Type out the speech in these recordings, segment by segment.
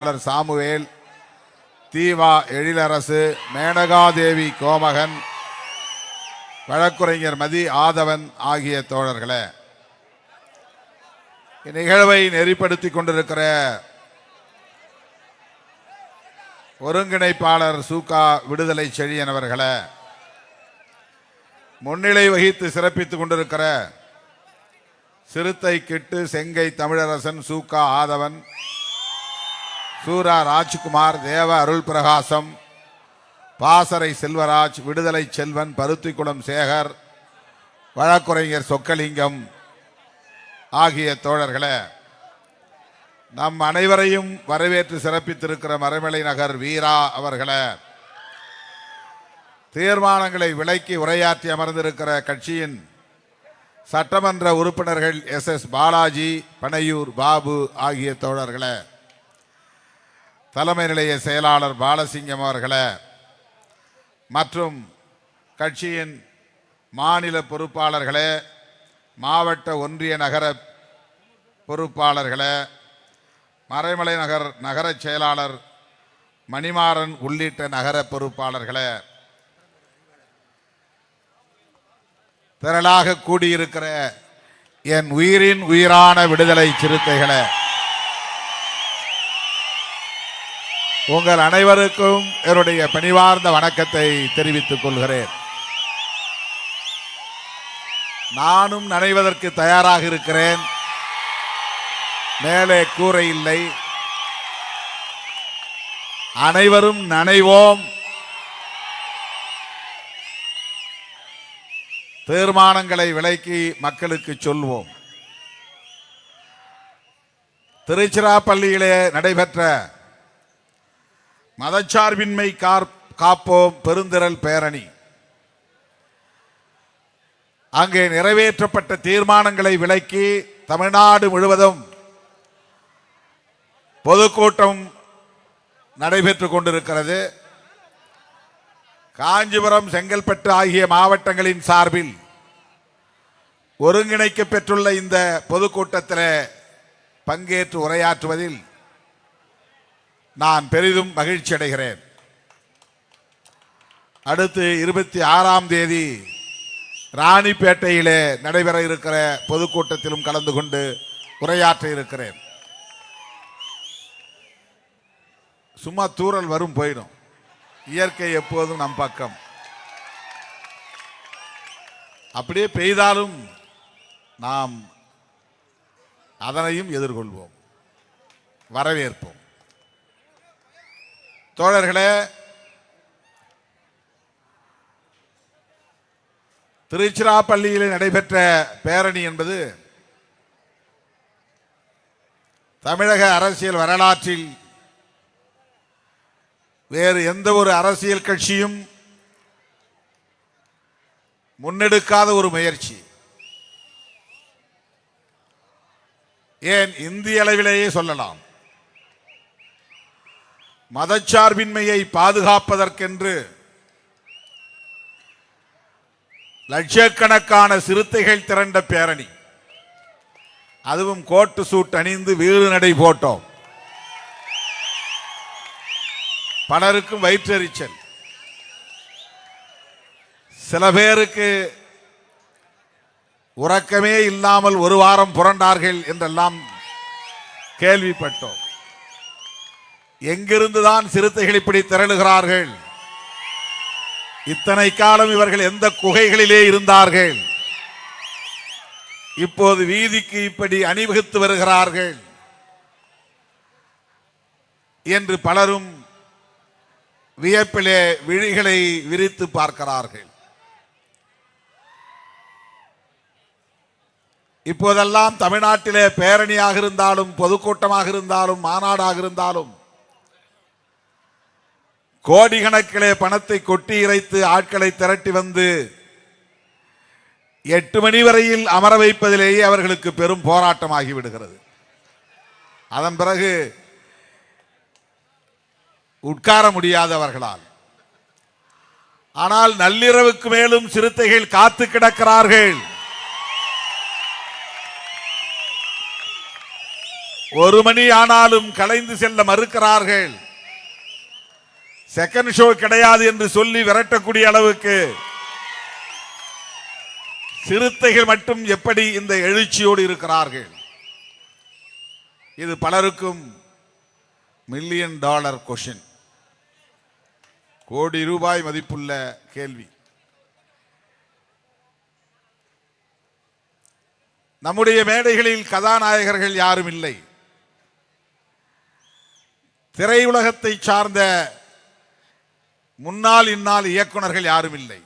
Samuel, தீவா எழிலரசு, மேனகாதேவி கோமகன், வழக்குரைஞர் மதி ஆதவன் ஆகிய தோழர்களே, இந்நிகழ்வை நெறிப்படுத்திக் கொண்டிருக்கிற ஒருங்கிணைப்பாளர் சூகா விடுதலை செழியன் அவர்களே, முன்னிலை வகித்து சிறப்பித்துக் கொண்டிருக்கிற சிறுத்தை கிட்டு, செங்கை தமிழரசன், சூகா ஆதவன், சூரா ராஜ்குமார், தேவ அருள் பிரகாசம், பாசறை செல்வராஜ், விடுதலை செல்வன், பருத்திக்குளம் சேகர், வழக்குரைஞர் சொக்கலிங்கம் ஆகிய தோழர்களே, நம் அனைவரையும் வரவேற்று சிறப்பித்திருக்கிற மறைமலை நகர் வீரா அவர்களே, தீர்மானங்களை விலக்கி உரையாற்றி அமர்ந்திருக்கிற கட்சியின் சட்டமன்ற உறுப்பினர்கள் SS பாலாஜி, பனையூர் பாபு ஆகிய தோழர்களே, தலைமை நிலைய செயலாளர் பாலசிங்கம் அவர்களே, மற்றும் கட்சியின் மாநில பொறுப்பாளர்களே, மாவட்ட ஒன்றிய நகர பொறுப்பாளர்களே, மறைமலை நகர் நகர செயலாளர் மணிமாறன் உள்ளிட்ட நகர பொறுப்பாளர்களே, திரளாக கூடியிருக்கிற என் உயிரின் உயிரான விடுதலை சிறுத்தைகளே, உங்கள் அனைவருக்கும் என்னுடைய பணிவார்ந்த வணக்கத்தை தெரிவித்துக் கொள்கிறேன். நானும் நனைவதற்கு தயாராக இருக்கிறேன். மேலே கூரை இல்லை, அனைவரும் நனைவோம். தீர்மானங்களை விலக்கி மக்களுக்கு சொல்வோம். திருச்சிராப்பள்ளியிலே நடைபெற்ற மதச்சார்பின்மை காப்போம் பெருந்திரள் பேரணி, அங்கே நிறைவேற்றப்பட்ட தீர்மானங்களை விலக்கி தமிழ்நாடு முழுவதும் பொதுக்கூட்டம் நடைபெற்றுக் கொண்டிருக்கிறது. காஞ்சிபுரம், செங்கல்பட்டு ஆகிய மாவட்டங்களின் சார்பில் ஒருங்கிணைக்கப் பெற்றுள்ள இந்த பொதுக்கூட்டத்தில் பங்கேற்று உரையாற்றுவதில் நான் பெரிதும் மகிழ்ச்சி அடைகிறேன். அடுத்து 26ஆம் தேதி ராணிப்பேட்டையிலே நடைபெற இருக்கிற பொதுக்கூட்டத்திலும் கலந்து கொண்டு உரையாற்ற இருக்கிறேன். சும்மா தூறல் வரும், போயிடும். இயற்கை எப்போதும் நம் பக்கம். அப்படியே பெய்தாலும் நாம் அதனையும் எதிர்கொள்வோம், வரவேற்போம். தோழர்களே, திருச்சிராப்பள்ளியிலே நடைபெற்ற பேரணி என்பது தமிழக அரசியல் வரலாற்றில் வேறு எந்த ஒரு அரசியல் கட்சியும் முன்னெடுக்காத ஒரு முயற்சி. ஏன் இந்திய அளவிலேயே சொல்லலாம். மதச்சார்பின்மையை பாதுகாப்பதற்கென்று லட்சக்கணக்கான சிறுத்தைகள் திரண்ட பேரணி, அதுவும் கோட்டு சூட் அணிந்து வீறு நடை போட்டோம். பலருக்கும் வயிற்றெரிச்சல், சில பேருக்கு உறக்கமே இல்லாமல் ஒரு வாரம் புரண்டார்கள் என்றெல்லாம் கேள்விப்பட்டோம். எங்கிருந்துதான் சிறுத்தைகள் இப்படி திரளுகிறார்கள்? இத்தனை காலம் இவர்கள் எந்த குகைகளிலே இருந்தார்கள்? இப்போது வீதிக்கு இப்படி அணிவகுத்து வருகிறார்கள் என்று பலரும் வியப்பிலே விழிகளை விரித்து பார்க்கிறார்கள். இப்போதெல்லாம் தமிழ்நாட்டிலே பேரணியாக இருந்தாலும், பொதுக்கூட்டமாக இருந்தாலும், மாநாடாக இருந்தாலும் கோடிக்கணக்கிலே பணத்தை கொட்டி இறைத்து ஆட்களை திரட்டி வந்து 8 மணி வரையில் அமர வைப்பதிலேயே அவர்களுக்கு பெரும் போராட்டமாகி விடுகிறது. அதன் பிறகு உட்கார முடியாதவர்களால். ஆனால் நள்ளிரவுக்கு மேலும் சிறுத்தைகள் காத்து கிடக்கிறார்கள். ஒரு மணி ஆனாலும் கலைந்து செல்ல மறுக்கிறார்கள். செகண்ட் ஷோ கிடையாது என்று சொல்லி விரட்டக்கூடிய அளவுக்கு சிறுத்தைகள் மட்டும் எப்படி இந்த எழுச்சியோடு இருக்கிறார்கள்? இது பலருக்கும் $1,000,000 கொஸ்டின், கோடி ரூபாய் மதிப்புள்ள கேள்வி. நம்முடைய மேடைகளில் கதாநாயகர்கள் யாரும் இல்லை. திரையுலகத்தை சார்ந்த முன்னாள் இந்நாள் இயக்குனர்கள் யாரும் இல்லை.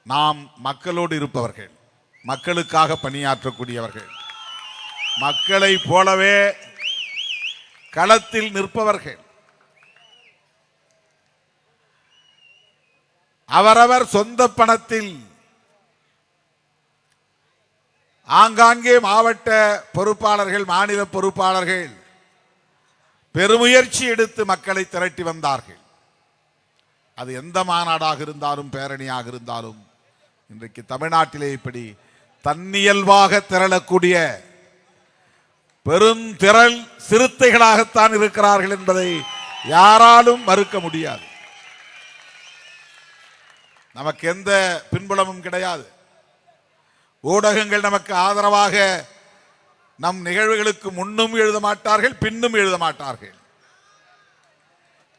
நாம் மக்களோடு இருப்பவர்கள், மக்களுக்காக பணியாற்றக்கூடியவர்கள், மக்களை போலவே களத்தில் நிற்பவர்கள். அவரவர் சொந்த பணத்தில் ஆங்காங்கே மாவட்ட பொறுப்பாளர்கள், மாநில பொறுப்பாளர்கள் பெருமுயற்சி எடுத்து மக்களை திரட்டி வந்தார்கள். அது எந்த மாநாடாக இருந்தாலும் பேரணியாக இருந்தாலும் இன்றைக்கு தமிழ்நாட்டிலே இப்படி தன்னியல்பாக திரளக்கூடிய பெருந்திரள் சிறுத்தைகளாகத்தான் இருக்கிறார்கள் என்பதை யாராலும் மறுக்க முடியாது. நமக்கு எந்த பின்புலமும் கிடையாது. ஊடகங்கள் நமக்கு ஆதரவாக நம் நிகழ்வுகளுக்கு முன்னும் எழுத மாட்டார்கள், பின்னும் எழுத மாட்டார்கள்.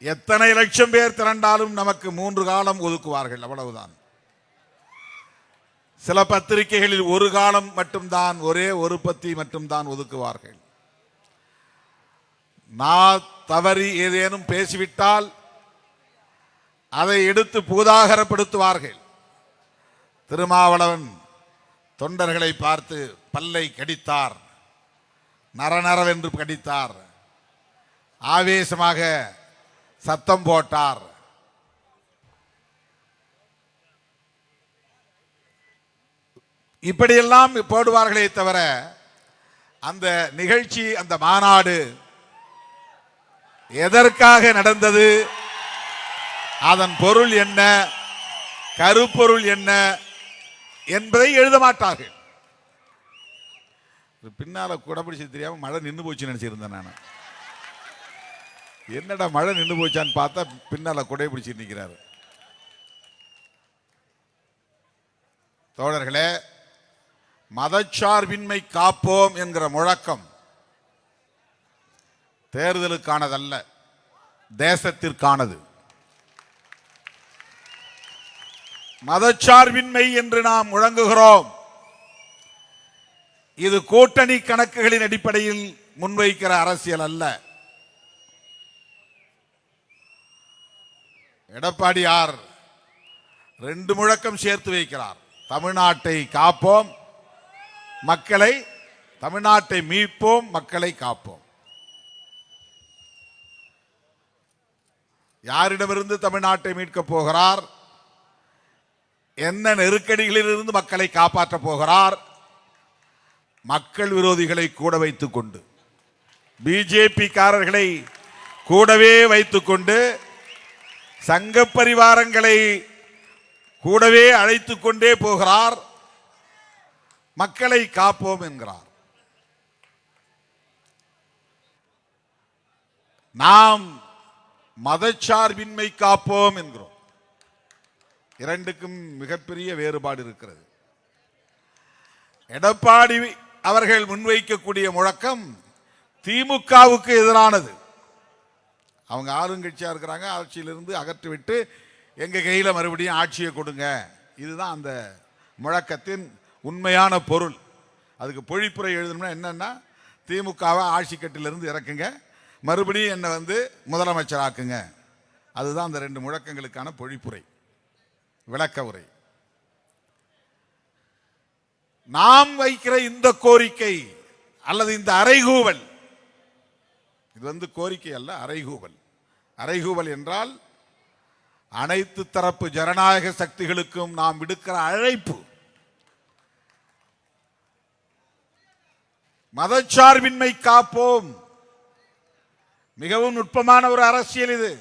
எத்தனை லட்சம் பேர் திரண்டாலும் நமக்கு 3 காலம் ஒதுக்குவார்கள், அவ்வளவுதான். சில பத்திரிகைகளில் ஒரு காலம் மட்டும்தான், ஒரே ஒரு பத்தி மட்டும்தான் ஒதுக்குவார்கள். நான் தவறி ஏதேனும் பேசிவிட்டால் அதை எடுத்து பூதாகரப்படுத்துவார்கள். திருமாவளவன் தொண்டர்களை பார்த்து பல்லை கடித்தார், நரநரவென்று கடித்தார், ஆவேசமாக சத்தம் போட்டார். இப்படியெல்லாம் போடுவார்களே தவிர அந்த நிகழ்ச்சி, அந்த மாநாடு எதற்காக நடந்தது, அதன் பொருள் என்ன, கருப்பொருள் என்ன என்பதை எழுத மாட்டார்கள். பின்னால குடப்பிடிச்சு தெரியாம மழை நின்று போச்சு நினைச்சிருந்தேன் நான். என்னடா மழை நின்று போச்சான்னு பார்த்தா பின்னால குடை பிடிச்சு நிற்கிறாரு. தோழர்களே, மதச்சார்பின்மை காப்போம் என்கிற முழக்கம் தேர்தலுக்கானதல்ல, தேசத்திற்கானது. மதச்சார்பின்மை என்று நாம் முழங்குகிறோம். இது கூட்டணி கணக்குகளின் அடிப்படையில் முன்வைக்கிற அரசியல் அல்ல. எடப்பாடியார் 2 முழக்கம் சேர்த்து வைக்கிறார். தமிழ்நாட்டை காப்போம், மக்களை, தமிழ்நாட்டை மீட்போம், மக்களை காப்போம். யாரிடமிருந்து தமிழ்நாட்டை மீட்கப் போகிறார்? என்ன நெருக்கடிகளிலிருந்து மக்களை காப்பாற்றப் போகிறார்? மக்கள் விரோதிகளை கூட வைத்துக் கொண்டு, பிஜேபி காரர்களை கூடவே வைத்துக் கொண்டு, சங்க பரிவாரங்களை கூடவே அழைத்துக் கொண்டே போகிறார். மக்களை காப்போம் என்கிறார். நாம் மதச்சார்பின்மை காப்போம் என்கிறோம். இரண்டுக்கும் மிகப்பெரிய வேறுபாடு இருக்கிறது. எடப்பாடி அவர்கள் முன்வைக்கக்கூடிய முழக்கம் திமுகவுக்கு எதிரானது. அவங்க ஆளுங்கட்சியா இருக்கிறாங்க, ஆட்சியிலிருந்து அகற்றிவிட்டு எங்க கையில மறுபடியும் ஆட்சியை கொடுங்க. இதுதான் அந்த முழக்கத்தின் உண்மையான பொருள். அதுக்கு பொழிப்புரை எழுதணும்னா என்னன்னா, திமுகவை ஆட்சி கட்டிலிருந்து இறக்குங்க, மறுபடியும் என்னை முதலமைச்சராக்குங்க. அதுதான் அந்த 2 முழக்கங்களுக்கான பொழிப்புரை, விளக்க உரை. நாம் வைக்கிற இந்த கோரிக்கை அல்லது இந்த அறைகூவல், இது கோரிக்கை அல்ல, அறைகூவல். அறைகூவல் என்றால் அனைத்து தரப்பு ஜனநாயக சக்திகளுக்கும் நாம் விடுக்கிற அழைப்பு. மதச்சார்பின்மை காப்போம். மிகவும் நுட்பமான ஒரு அரசியல் இது.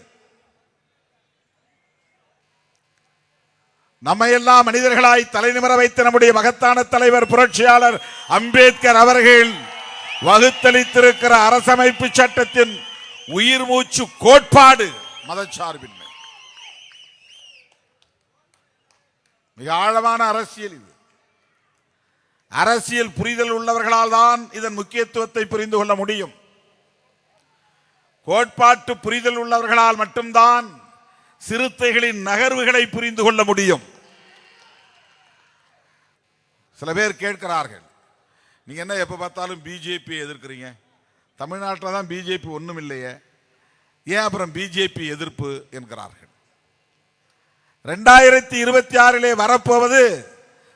நம்மையெல்லாம் மனிதர்களாய் தலைநிமிர வைத்த நம்முடைய மகத்தான தலைவர் புரட்சியாளர் அம்பேத்கர் அவர்கள் வகுத்தளித்திருக்கிற அரசமைப்பு சட்டத்தின் உயிர் மூச்சு கோட்பாடு மதச்சார்பின்மை. மிக ஆழமான அரசியல் இது. அரசியல் புரிதல் உள்ளவர்களால் தான் இதன் முக்கியத்துவத்தை புரிந்து கொள்ள முடியும். கோட்பாட்டு புரிதல் உள்ளவர்களால் மட்டும்தான் சிறுத்தைகளின் நகர்வுகளை புரிந்து கொள்ள முடியும். சில பேர் கேட்கிறார்கள், நீங்க என்ன எப்ப பார்த்தாலும் பிஜேபி எதிர்க்கிறீங்க, தமிழ்நாட்டில் தான் பிஜேபி ஒண்ணும் இல்லையே, ஏன் அப்புறம் பிஜேபி எதிர்ப்பு என்கிறார்கள். 2026 வரப்போவது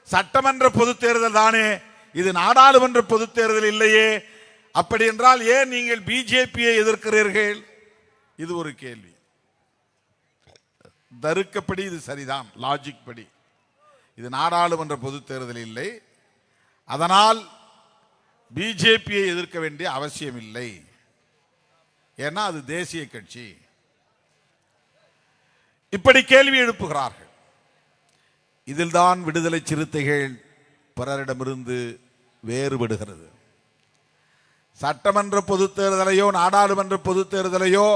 சட்டமன்ற பொது தேர்தல் தானே, இது நாடாளுமன்ற பொது தேர்தல் இல்லையே, அப்படி என்றால் ஏன் நீங்கள் பிஜேபியை எதிர்க்கிறீர்கள்? இது ஒரு கேள்வி. தருக்கப்படி இது சரிதான், லாஜிக் படி இது நாடாளுமன்ற பொது தேர்தல் இல்லை, அதனால் பிஜேபியை எதிர்க்க வேண்டிய அவசியம் இல்லை, ஏன்னா அது தேசிய கட்சி. இப்படி கேள்வி எழுப்புகிறார்கள். இதில் தான் விடுதலை சிறுத்தைகள் பிறரிடமிருந்து வேறுபடுகிறது. சட்டமன்ற பொது தேர்தலையோ நாடாளுமன்ற பொது தேர்தலையோ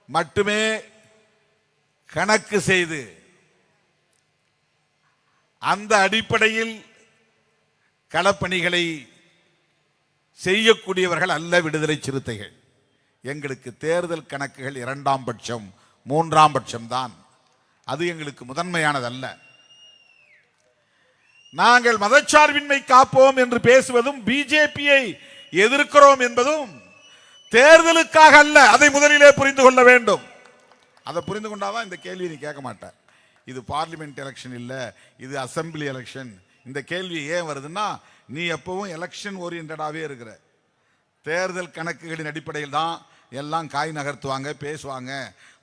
மட்டுமே கணக்கு செய்து அந்த அடிப்படையில் களப்பணிகளை செய்யக்கூடியவர்கள் அல்ல விடுதலை சிறுத்தைகள். எங்களுக்கு தேர்தல் கணக்குகள் 2ஆம் பட்சம் 3ஆம் பட்சம் தான், அது எங்களுக்கு முதன்மையானதல்ல. நாங்கள் மதச்சார்பின்மை காப்போம் என்று பேசுவதும் பிஜேபியை எதிர்க்கிறோம் என்பதும் தேர்தலுக்காக அல்ல, அதை முதலிலே புரிந்து கொள்ள வேண்டும். அதை புரிந்து கொண்டாதான் இந்த கேள்வி நீ கேட்க மாட்டேன். இது பார்லிமெண்ட் எலெக்ஷன் இல்ல, இது அசம்பிளி எலெக்ஷன். இந்த கேள்வி ஏன் வருதுன்னா, நீ எப்பவும் எலெக்ஷன் ஓரியன்டாவே இருக்கிற. தேர்தல் கணக்குகளின் அடிப்படையில் தான் எல்லாம் காய் நகர்த்துவாங்க, பேசுவாங்க.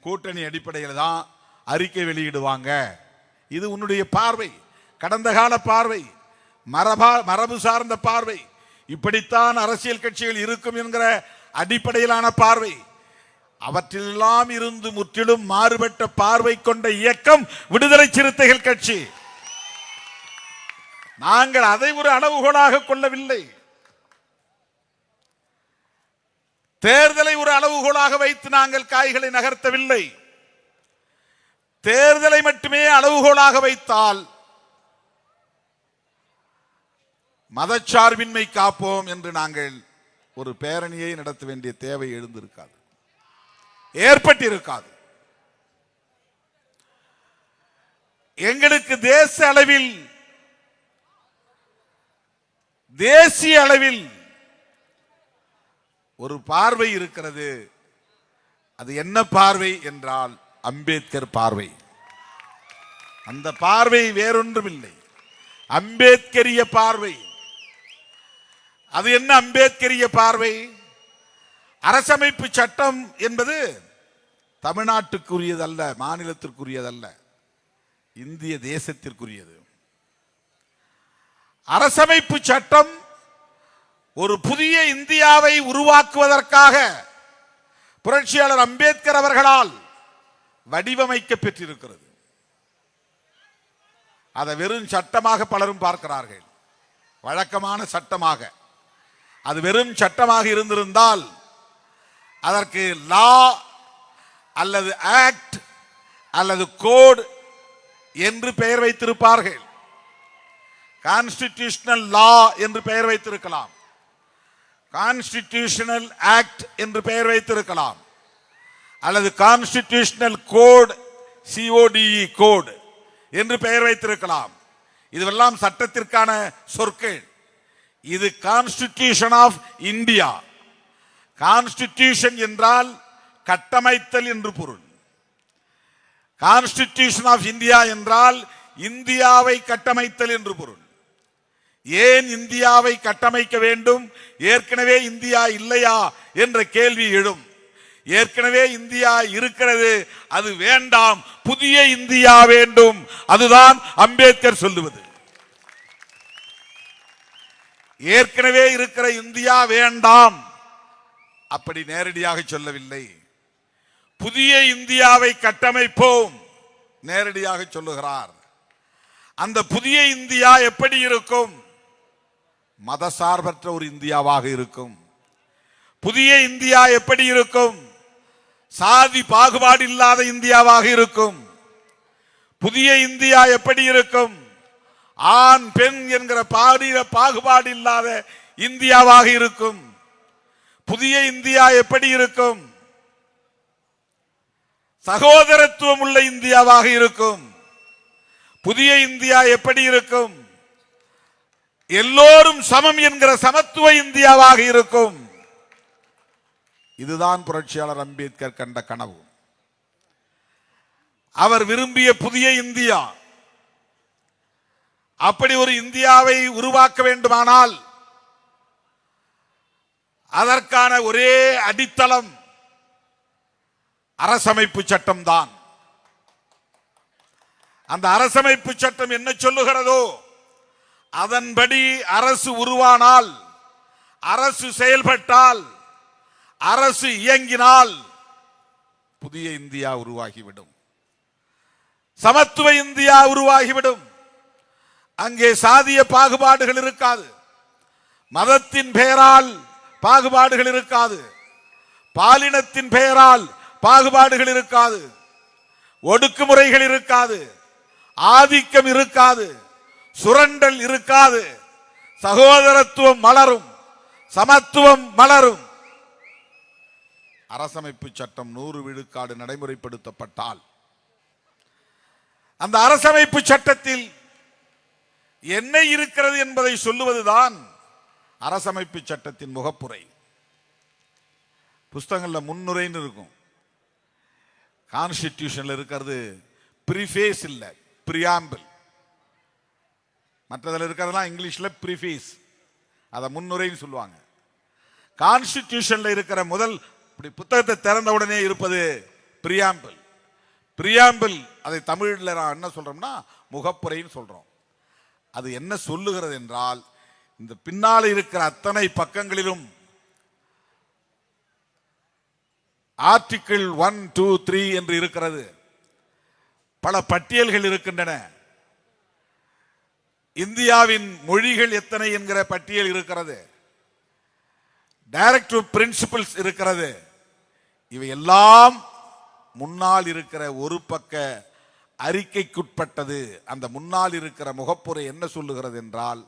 கூட்டணி அடிப்படையில் தான் அறிக்கை வெளியிடுவாங்க. இது உன்னுடைய பார்வை, கடந்த கால பார்வை, மரபு சார்ந்த பார்வை. இப்படித்தான் அரசியல் கட்சிகள் இருக்கும் என்கிற அடிப்படையிலான பார்வை. அவற்றிலெல்லாம் இருந்து முற்றிலும் மாறுபட்ட பார்வை கொண்ட இயக்கம் விடுதலை சிறுத்தைகள் கட்சி. நாங்கள் அதை ஒரு அளவுகோலாக கொள்ளவில்லை. தேர்தலை ஒரு அளவுகோலாக வைத்து நாங்கள் காய்களை நகர்த்தவில்லை. தேர்தலை மட்டுமே அளவுகோலாக வைத்தால் மதச்சார்பின்மை காப்போம் என்று நாங்கள் ஒரு பேரணியை நடத்த வேண்டிய தேவை எழுந்திருக்காது, ஏற்பட்டிருக்காது. எங்களுக்கு தேசிய அளவில் ஒரு பார்வை இருக்கிறது. அது என்ன பார்வை என்றால் அம்பேத்கர் பார்வை. அந்த பார்வை வேறொன்றும் இல்லை, அம்பேத்கரிய பார்வை. அது என்ன அம்பேத்கரிய பார்வை? அரசமைப்பு சட்டம் என்பது தமிழ்நாட்டுக்குரியதல்ல, மாநிலத்திற்குரியதல்ல, இந்திய தேசத்திற்குரியது. அரசமைப்பு சட்டம் ஒரு புதிய இந்தியாவை உருவாக்குவதற்காக புரட்சியாளர் அம்பேத்கர் அவர்களால் வடிவமைக்க பெற்றிருக்கிறது. அதை வெறும் சட்டமாக பலரும் பார்க்கிறார்கள், வழக்கமான சட்டமாக. அது வெறும் சட்டமாக இருந்திருந்தால் அதற்கு லா அல்லது ஆக்ட் அல்லது கோட் என்று பெயர் வைத்திருப்பார்கள். கான்ஸ்டிடியூஷனல் லா என்று பெயர் வைத்திருக்கலாம், கான்ஸ்டிடியூஷனல் ஆக்ட் என்று பெயர் வைத்திருக்கலாம், அல்லது கான்ஸ்டிடியூஷனல் கோட் CODE கோட் என்று பெயர் வைத்திருக்கலாம். இதுவெல்லாம் சட்டத்திற்கான சொற்கள். இது கான்ஸ்டிடியூஷன் ஆஃப் இந்தியா. கான்ஸ்டிடியூஷன் என்றால் கட்டமைத்தல் என்று பொருள். கான்ஸ்டிடியூஷன் ஆஃப் இந்தியா என்றால் இந்தியாவை கட்டமைத்தல் என்று பொருள். ஏன் இந்தியாவை கட்டமைக்க வேண்டும்? ஏற்கனவே இந்தியா இல்லையா என்ற கேள்வி எழும். ஏற்கனவே இந்தியா இருக்கிறது, அது வேண்டாம், புதிய இந்தியா வேண்டும். அதுதான் அம்பேத்கர் சொல்லுவது. ஏற்கனவே இருக்கிற இந்தியா வேண்டாம், அப்படி நேரடியாக சொல்லவில்லை. புதிய இந்தியாவை கட்டமைப்போம் நேரடியாக சொல்லுகிறார். அந்த புதிய இந்தியா எப்படி இருக்கும்? மதசார்பற்ற ஒரு இந்தியாவாக இருக்கும். புதிய இந்தியா எப்படி இருக்கும்? சாதி பாகுபாடு இல்லாத இந்தியாவாக இருக்கும். புதிய இந்தியா எப்படி இருக்கும்? ஆண் பெண் என்கிற பாகுபாடு இல்லாத இந்தியாவாக இருக்கும். புதிய இந்தியா எப்படி இருக்கும்? சகோதரத்துவம் உள்ள இந்தியாவாக இருக்கும். புதிய இந்தியா எப்படி இருக்கும்? எல்லோரும் சமம் என்கிற சமத்துவ இந்தியாவாக இருக்கும். இதுதான் புரட்சியாளர் அம்பேத்கர் கண்ட கனவு. அவர் விரும்பிய புதிய இந்தியா. அப்படி ஒரு இந்தியாவை உருவாக்க வேண்டுமானால் அதற்கான ஒரே அடித்தளம் அரசமைப்பு சட்டம் தான். அந்த அரசமைப்பு சட்டம் என்ன சொல்லுகிறதோ அதன்படி அரசு உருவானால், அரசு செயல்பட்டால், அரசு இயங்கினால் புதிய இந்தியா உருவாகிவிடும். சமத்துவ இந்தியா உருவாகிவிடும். அங்கே சாதிய பாகுபாடுகள் இருக்காது. மதத்தின் பெயரால் பாகுபாடுகள் இருக்காது. பாலினத்தின் பெயரால் பாகுபாடுகள் இருக்காது. ஒடுக்குமுறைகள் இருக்காது. ஆதிக்கம் இருக்காது. சுரண்டல் இருக்காது. சகோதரத்துவம் மலரும். சமத்துவம் மலரும். அரசமைப்பு சட்டம் 100 விழுக்காடு நடைமுறைப்படுத்தப்பட்டால் அந்த அரசமைப்பு சட்டத்தில் என்ன இருக்கிறது என்பதை சொல்லுவதுதான் அரசமைப்பு சட்டத்தின் முகப்புரை. புஸ்தகங்கள்ல முன்னுரைன்னு இருக்கும். கான்ஸ்டிடியூஷன்ல இருக்கிறது ப்ரீஃபேஸ் இல்ல, பிரியாம்பிள். மற்றதில் இருக்கிறதெல்லாம் இங்கிலீஷ்ல ப்ரீஃபேஸ், அதை முன்னுரைன்னு சொல்லுவாங்க. கான்ஸ்டிடியூஷன்ல இருக்கிற முதல் புத்தகத்தை திறந்த உடனே இருப்பது பிரியாம்பிள். பிரியாம்பிள் அதை தமிழில் நான் என்ன சொல்றோம்னா முகப்புரைன்னு சொல்றோம். அது என்ன சொல்லுகிறது என்றால், இந்த பின்னால் இருக்கிற அத்தனை பக்கங்களிலும் ஆர்டிகிள் 1, 2, 3 என்று இருக்கிறது. பல பட்டியல்கள் இருக்கின்றன. இந்தியாவின் மொழிகள் எத்தனை என்கிற பட்டியல் இருக்கிறது. டைரக்டிவ் பிரின்சிபிள்ஸ் இருக்கிறது. இவை எல்லாம் முன்னால் இருக்கிற ஒரு பக்க அறிக்கைக்குட்பட்டது. அந்த முன்னால் இருக்கிற முகப்புரை என்ன சொல்லுகிறது என்றால்,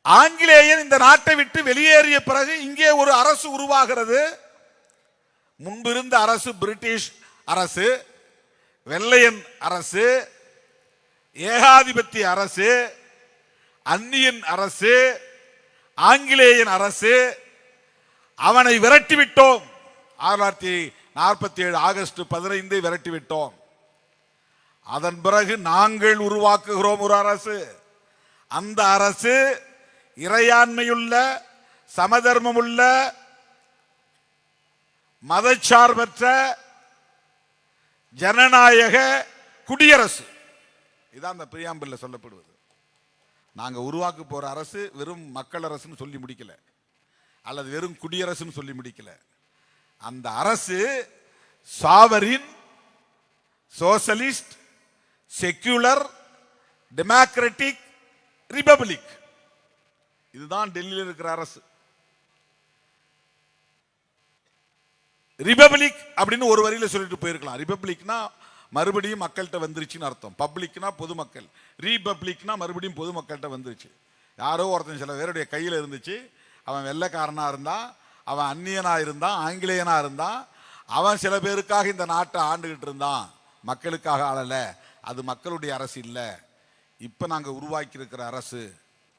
ஆங்கிலேயன் இந்த நாட்டை விட்டு வெளியேறிய பிறகு இங்கே ஒரு அரசு உருவாகிறது. முன்பிருந்த அரசு பிரிட்டிஷ் அரசு, வெள்ளையன் அரசு, ஏகாதிபத்திய அரசு, அந்நியன் அரசு, ஆங்கிலேயன் அரசு. அவனை விரட்டிவிட்டோம். 1947 ஆகஸ்ட் 15 விரட்டிவிட்டோம். அதன் பிறகு நாங்கள் உருவாக்குகிறோம் ஒரு அரசு. அந்த அரசு இறையாண்மையுள்ள, சமதர்மமுள்ள, மதச்சார்பற்ற ஜனநாயக குடியரசு. இதான் அந்த பிரியாம்பிள்ல சொல்லப்படுவது. நாங்க உருவாக்க போற அரசு வெறும் மக்கள் அரசுன்னு சொல்லி முடிக்கல, அல்லது வெறும் குடியரசுன்னு சொல்லி முடிக்கல. அந்த அரசு sovereign, socialist, secular, democratic republic. இதுதான் டெல்லியில் இருக்கிற அரசு. ரிபப்ளிக் அப்படின்னு ஒரு வரியில சொல்லிட்டு போயிருக்கலாம். ரிபப்ளிக்னா மறுபடியும் மக்கள்கிட்ட வந்துருச்சுன்னு அர்த்தம். பப்ளிக்னா பொதுமக்கள், ரீபப்ளிக்னா மறுபடியும் பொதுமக்கள்கிட்ட வந்துருச்சு. யாரோ ஒருத்தன் சில பேருடைய கையில் இருந்துச்சு. அவன் வெள்ளைக்காரனா இருந்தான், அவன் அந்நியனா இருந்தான், ஆங்கிலேயனா இருந்தான். அவன் சில பேருக்காக இந்த நாட்டை ஆண்டுகிட்டு இருந்தான், மக்களுக்காக ஆளல. அது மக்களுடைய அரசு இல்லை. இப்ப நாங்க உருவாக்கி இருக்கிற அரசு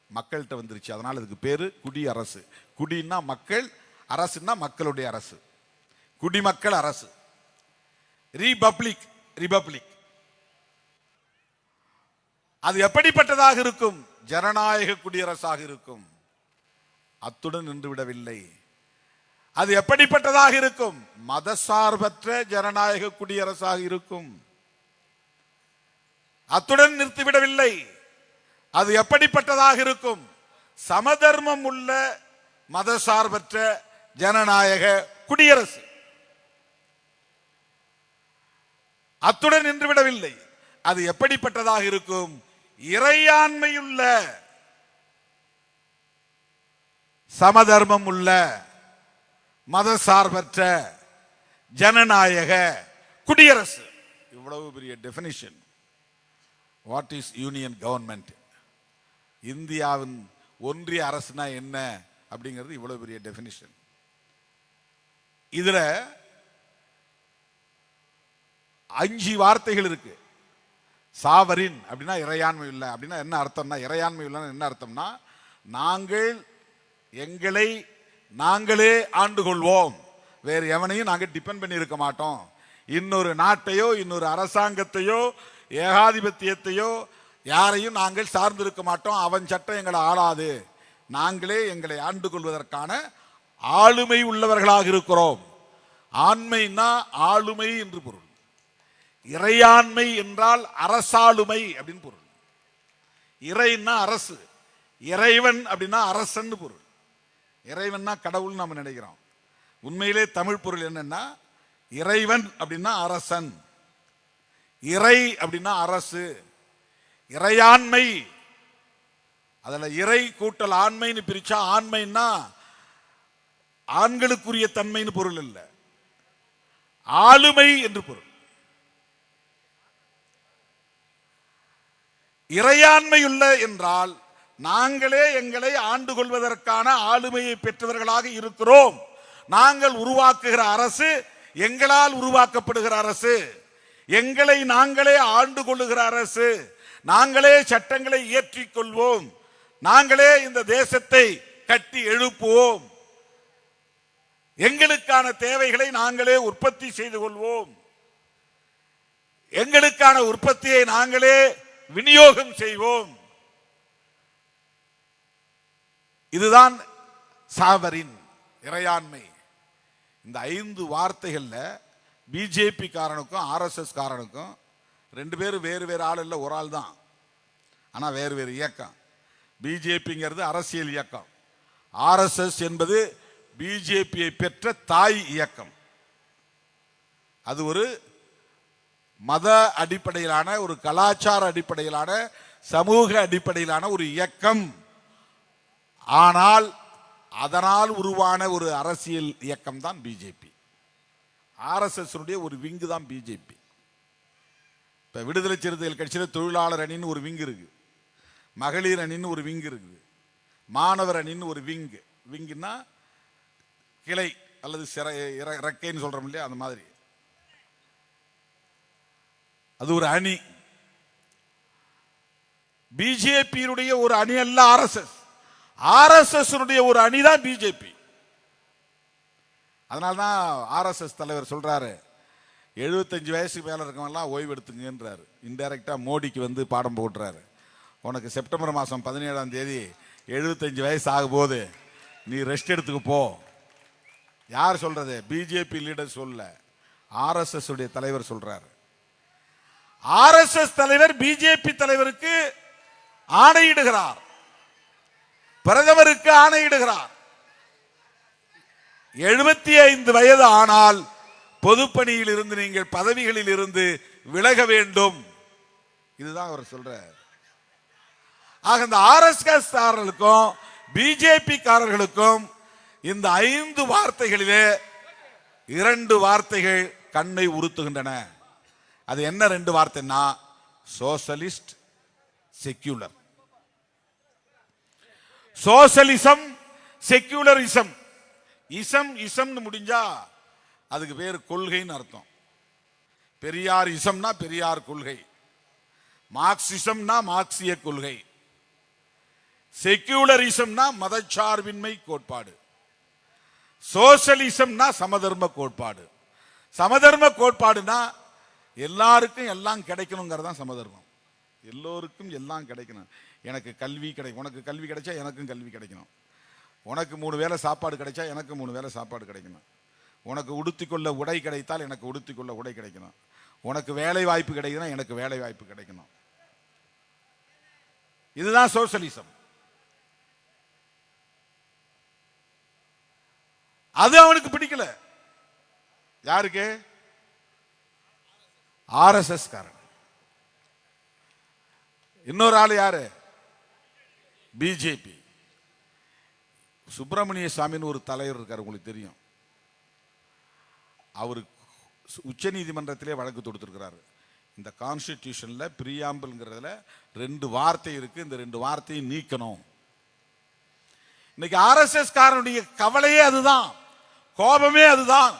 மக்கள்கிட்ட வந்துருச்சு. அதனால இதுக்கு பேரு குடி அரசு. குடின்னா மக்கள், அரசுன்னா மக்களுடைய அரசு, குடிமக்கள் அரசு. ரீபப்ளிக், ரிபப்ளிக் அது எப்படிப்பட்டதாக இருக்கும்? ஜனநாயக குடியரசாக இருக்கும். அத்துடன் நின்று விடவில்லை. அது எப்படிப்பட்டதாக இருக்கும்? மதசார்பற்ற ஜனநாயக குடியரசாக இருக்கும். அத்துடன் நிறுத்திவிடவில்லை. அது எப்படிப்பட்டதாக இருக்கும்? சமதர்மம் உள்ள மதசார்பற்ற ஜனநாயக குடியரசு. அத்துடன் நின்றுவிடவில்லை. அது எப்படிப்பட்டதாக இருக்கும்? இறையாண்மையுள்ள சமதர்மம் உள்ள மதசார்பற்ற ஜனநாயக குடியரசு. இவ்வளவு பெரிய definition. What is union government? இந்தியாவின் ஒன்றிய அரசுனா என்ன அப்படிங்கிறது இவ்வளவு பெரிய டெபினிஷன். இதுல 5 வார்த்தைகள் இருக்கு. சாவரின் அப்படின்னா இறையாண்மை இல்லை அப்படின்னா என்ன அர்த்தம்னா, இறையாண்மை இல்லைன்னா என்ன அர்த்தம்னா, நாங்கள் எங்களை நாங்களே ஆண்டு கொள்வோம், வேறு எவனையும் நாங்கள் டிபெண்ட் பண்ணி இருக்க மாட்டோம். இன்னொரு நாட்டையோ இன்னொரு அரசாங்கத்தையோ ஏகாதிபத்தியத்தையோ யாரையும் நாங்கள் சார்ந்திருக்க மாட்டோம். அவன் சட்டம் எங்களை ஆளாது, நாங்களே எங்களை ஆண்டு கொள்வதற்கான ஆளுமை உள்ளவர்களாக இருக்கிறோம். ஆண்மைன்னா ஆளுமை என்று பொருள். இறையாண்மை என்றால் அரசாளுமை அப்படின்னு பொருள். இறைன்னா அரசு, இறைவன் அப்படின்னா அரசன் பொருள். இறைவன்னா கடவுள் நாம நினைக்கிறோம். உண்மையிலே தமிழ் பொருள் என்னன்னா, இறைவன் அப்படின்னா அரசன், இறை அப்படின்னா அரசு, இறையாண்மை. அதுல இறை கூட்டல் ஆண்மைன்னு பிரிச்சா, ஆண்மைன்னா ஆண்களுக்குரிய தன்மைன்னு பொருள் இல்லை, ஆளுமை என்று பொருள். இறையாண்மையுள்ள என்றால் நாங்களே எங்களை ஆண்டு கொள்வதற்கான ஆளுமையை பெற்றவர்களாக இருக்கிறோம். நாங்கள் உருவாக்குகிற அரசு எங்களால் உருவாக்கப்படுகிற அரசு, எங்களை நாங்களே ஆண்டு கொள்ளுகிற அரசு, நாங்களே சட்டங்களை இயற்றிக் கொள்வோம், நாங்களே இந்த தேசத்தை கட்டி எழுப்புவோம், எங்களுக்கான தேவைகளை நாங்களே உற்பத்தி செய்து கொள்வோம், எங்களுக்கான உற்பத்தியை நாங்களே விநியோகம் செய்வோம். இதுதான் சாவரின் இறையாண்மை. இந்த 5 வார்த்தைகள்ல பிஜேபி காரனுக்கும் ஆர்எஸ்எஸ் காரனுக்கும் 2 பேரும் வேறு வேறு ஆள் இல்லை, ஒரு ஆள் தான், ஆனா வேறு வேறு இயக்கம். பிஜேபிங்கிறது அரசியல் இயக்கம், ஆர்எஸ்எஸ் என்பது பிஜேபியை பெற்ற தாய் இயக்கம். அது ஒரு மத அடிப்படையிலான, ஒரு கலாச்சார அடிப்படையிலான, சமூக அடிப்படையிலான ஒரு இயக்கம். ஆனால் அதனால் உருவான ஒரு அரசியல் இயக்கம் தான் பிஜேபி. ஆர்எஸ்எஸ் ஒரு விங்கு தான் பிஜேபி. இப்ப விடுதலை சிறுத்தைகள் கட்சியில் தொழிலாளர் அணின்னு ஒரு விங்கு இருக்கு, மகளிர் அணின்னு ஒரு விங்கு இருக்குது, மாணவர் அணின்னு ஒரு விங்கு. விங்குன்னா கிளை அல்லது ரெக்கைன்னு சொல்றோம் இல்லையா, அந்த மாதிரி அது ஒரு அணி. பிஜேபியினுடைய ஒரு அணி அல்ல ஆர்எஸ்எஸ், ஆர்எஸ்எஸ் ஒரு அணி தான் பிஜேபி. அதனால்தான் ஆர்எஸ்எஸ் தலைவர் சொல்றாரு, 75 வயசுக்கு மேல இருக்கவங்கலாம் ஓய்வு எடுத்துங்கன்றாரு. இன்டைரக்டா மோடிக்கு வந்து பாடம் போட்டுறாரு. உனக்கு செப்டம்பர் மாதம் 17ஆம் தேதி 75 வயசு ஆகும் போது நீ ரெஸ்ட் எடுத்துக்கு போ. யார் சொல்றது? பிஜேபி லீடர் சொல்ல, ஆர்எஸ்எஸ் உடைய தலைவர் சொல்றாரு. ஆர்எஸ்எஸ் தலைவர் பிஜேபி தலைவருக்கு ஆணையிடுகிறார், பிரதமருக்கு ஆணையிடுகிறார். 75 வயது ஆனால் பொதுப்பணியில் இருந்து நீங்கள் பதவிகளில் இருந்து விலக வேண்டும். இதுதான் அவர் சொல்றார். ஆக இந்த ஆர்எஸ்எஸ் காரர்களுக்கும் பிஜேபி காரர்களுக்கும் இந்த 5 வார்த்தைகளிலே 2 வார்த்தைகள் கண்ணை உறுத்துகின்றன. அது என்ன 2 வார்த்தைன்னா, சோசலிஸ்ட், செக்யூலர். சோசலிசம், செக்யூலரிசம். இசம் இசம்னு முடிஞ்சா அதுக்கு பேர் கொள்கைன்னு அர்த்தம். பெரியார் இசம்னா பெரியார் கொள்கை, மார்க்சிசம்னா மார்க்சிய கொள்கை, செக்யூலரிசம்னா மதச்சார்பின்மை கோட்பாடு, சோசலிசம்னா சமதர்ம கோட்பாடு. சமதர்ம கோட்பாடுனா எல்லாருக்கும் எல்லாம் கிடைக்கணுங்கிறதான் சமதர்மம். எல்லோருக்கும் எல்லாம் கிடைக்கணும். எனக்கு கல்வி கிடைக்கும், உனக்கு கல்வி கிடைச்சா எனக்கும் கல்வி கிடைக்கணும், உனக்கு 3 வேளை சாப்பாடு கிடைச்சா எனக்கு 3 வேளை சாப்பாடு கிடைக்கணும், உனக்கு உடுத்திக்கொள்ள உடை கிடைத்தால் எனக்கு உடுத்திக்கொள்ள உடை கிடைக்கணும், உனக்கு வேலை வாய்ப்பு கிடைக்கணும் எனக்கு வேலை வாய்ப்பு கிடைக்கணும். இதுதான் சோசலிசம். அது அவனுக்கு பிடிக்கல. யாருக்கு? ஆர்எஸ்எஸ் காரன். இன்னொரு ஆள் யாரு? பிஜேபி. சுப்பிரமணிய சாமின்னு ஒரு தலைவர் இருக்கார், உங்களுக்கு தெரியும். அவர் உச்ச நீதிமன்றத்திலே வழக்கு தொடுத்திருக்கிறார். இந்த கான்ஸ்டிடியூஷன்ல பிரியாம்பிள்ங்கிறதுல 2 வார்த்தை இருக்கு, இந்த 2 வார்த்தையை நீக்கணும். இன்னைக்கு ஆர்எஸ்எஸ் காரனுடைய கவலையே அதுதான், கோபமே அதுதான்,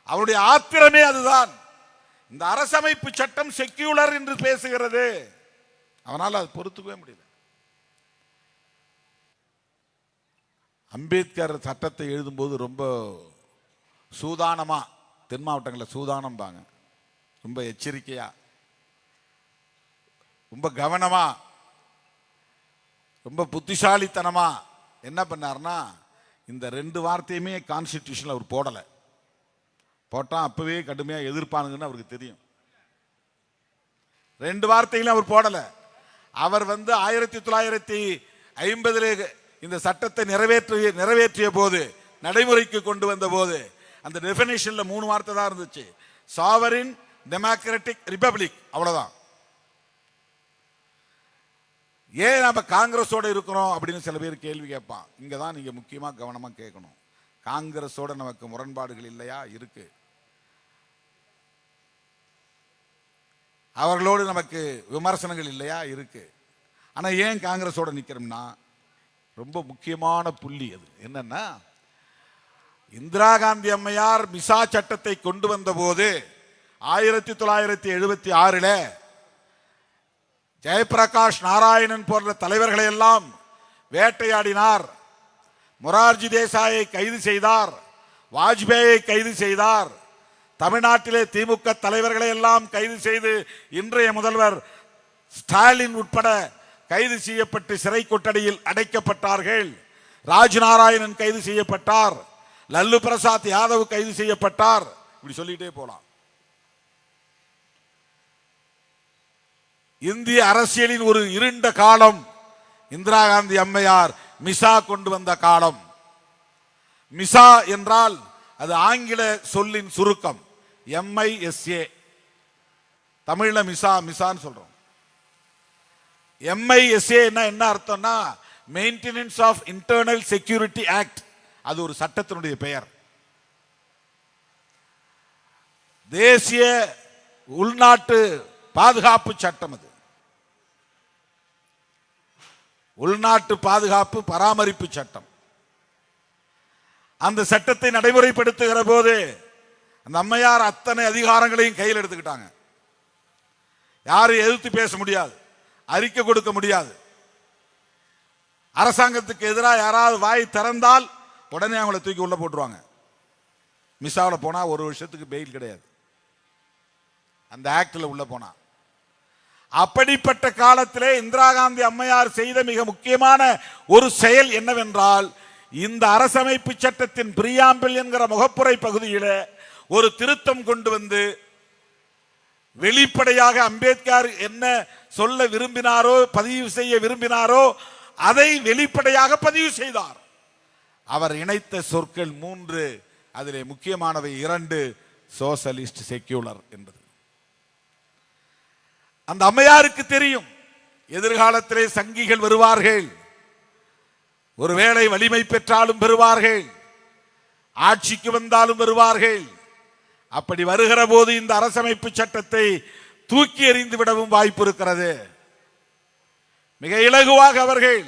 அவருடைய ஆத்திரமே அதுதான். இந்த அரசமைப்பு சட்டம் செக்யூலர் என்று பேசுகிறது, அவனால் அது பொறுத்துக்கவே முடியல. அம்பேத்கர் சட்டத்தை எழுதும்போது ரொம்ப சூதானமா, தென் மாவட்டங்களில் சூதானம்பாங்க, ரொம்ப எச்சரிக்கையா, ரொம்ப கவனமா, ரொம்ப புத்திசாலித்தனமா என்ன பண்ணார்னா, இந்த 2 வார்த்தையுமே கான்ஸ்டிடியூஷன்ல அவர் போடலை. போட்டா அப்பவே கடுமையாக எதிர்ப்பானுங்கன்னு அவருக்கு தெரியும். 2 வார்த்தையிலும் அவர் போடல. அவர் 1950 இந்த சட்டத்தை நிறைவேற்றிய போது, நடைமுறைக்கு கொண்டு வந்த போது, அந்த டெஃபினிஷன்ல 3 வார்த்தை தான் இருந்துச்சு. சாவரின் டெமோக்ராட்டிக் ரிபப்ளிக், அவ்வளவுதான். ஏன் நம்ம காங்கிரஸோட இருக்கிறோம் அப்படின்னு சில பேர் கேள்வி கேட்பான். இங்கதான் நீங்க முக்கியமா கவனமா கேட்கணும். காங்கிரஸோட நமக்கு முரண்பாடுகள் இல்லையா? இருக்கு. அவர்களோடு நமக்கு விமர்சனங்கள் இல்லையா? இருக்கு. ஆனா ஏன் காங்கிரஸோட நிக்கிறோம்னா, ரொம்ப முக்கியமான புள்ளி அது என்னன்னா, இந்திரா காந்தி அம்மையார் மிசா சட்டத்தை கொண்டு வந்த போது 1976 ஜெயபிரகாஷ் நாராயணன் போன்ற தலைவர்களை எல்லாம் வேட்டையாடினார். மொரார்ஜி தேசாயை கைது செய்தார், வாஜ்பேயை கைது செய்தார். தமிழ்நாட்டிலே திமுக தலைவர்களை எல்லாம் கைது செய்து இன்றைய முதல்வர் ஸ்டாலின் உட்பட கைது செய்யப்பட்டு சிறை கொட்டடியில் அடைக்கப்பட்டார்கள். ராஜ்நாராயணன் கைது செய்யப்பட்டார், லல்லு பிரசாத் யாதவ் கைது செய்யப்பட்டார். இப்படி சொல்லிட்டே போலாம். இந்திய அரசியலின் ஒரு இருண்ட காலம் இந்திரா காந்தி அம்மையார் மிசா கொண்டு வந்த காலம். மிசா என்றால் அது ஆங்கில சொல்லின் சுருக்கம், MISA. தமிழ்ல மிசா மிசான்னு சொல்றோம். MISA என்ன அர்த்தம்னா, maintenance of internal security act. அது ஒரு சட்டத்தினுடைய பெயர். தேசிய உள்நாட்டு பாதுகாப்பு சட்டம். அது உள்நாட்டு பாதுகாப்பு பராமரிப்பு சட்டம். அந்த சட்டத்தை நடைமுறைப்படுத்துகிற போது அந்த அம்மையார் அத்தனை அதிகாரங்களையும் கையில் எடுத்துக்கிட்டாங்க. யாரும் எதிர்த்து பேச முடியாது, அறிக்கை கொடுக்க முடியாது. அரசாங்கத்துக்கு எதிராக யாராவது வாய் திறந்தால் உடனே அவங்களை தூக்கி உள்ள போட்டுருவாங்க. மிசாவில் போனா 1 வருஷத்துக்கு பெயில் கிடையாது, அந்த ஆக்ட்ல உள்ள போனா. அப்படிப்பட்ட காலத்திலே இந்திரா காந்தி அம்மையார் செய்த மிக முக்கியமான ஒரு செயல் என்னவென்றால், இந்த அரசமைப்பு சட்டத்தின் பிரியாம்பிள் என்கிற முகப்புரை பகுதியில ஒரு திருத்தம் கொண்டு வந்து வெளிப்படையாக அம்பேத்கர் என்ன சொல்ல விரும்பினாரோ, பதிவு செய்ய விரும்பினாரோ, அதை வெளிப்படையாக பதிவு செய்தார். அவர் இணைத்த சொற்கள் 3, அதிலே முக்கியமானவை 2, சோசலிஸ்ட், செக்யூலர் என்பது. அந்த அம்மையாருக்கு தெரியும், எதிர்காலத்திலே சங்கிகள் வருவார்கள், ஒருவேளை வலிமை பெற்றாலும் வருவார்கள், ஆட்சிக்கு வந்தாலும் வருவார்கள். அப்படி வருகிற போது இந்த அரசமைப்பு சட்டத்தை தூக்கி எறிந்து விடவும் வாய்ப்பு இருக்கிறது. மிக இலகுவாக அவர்கள்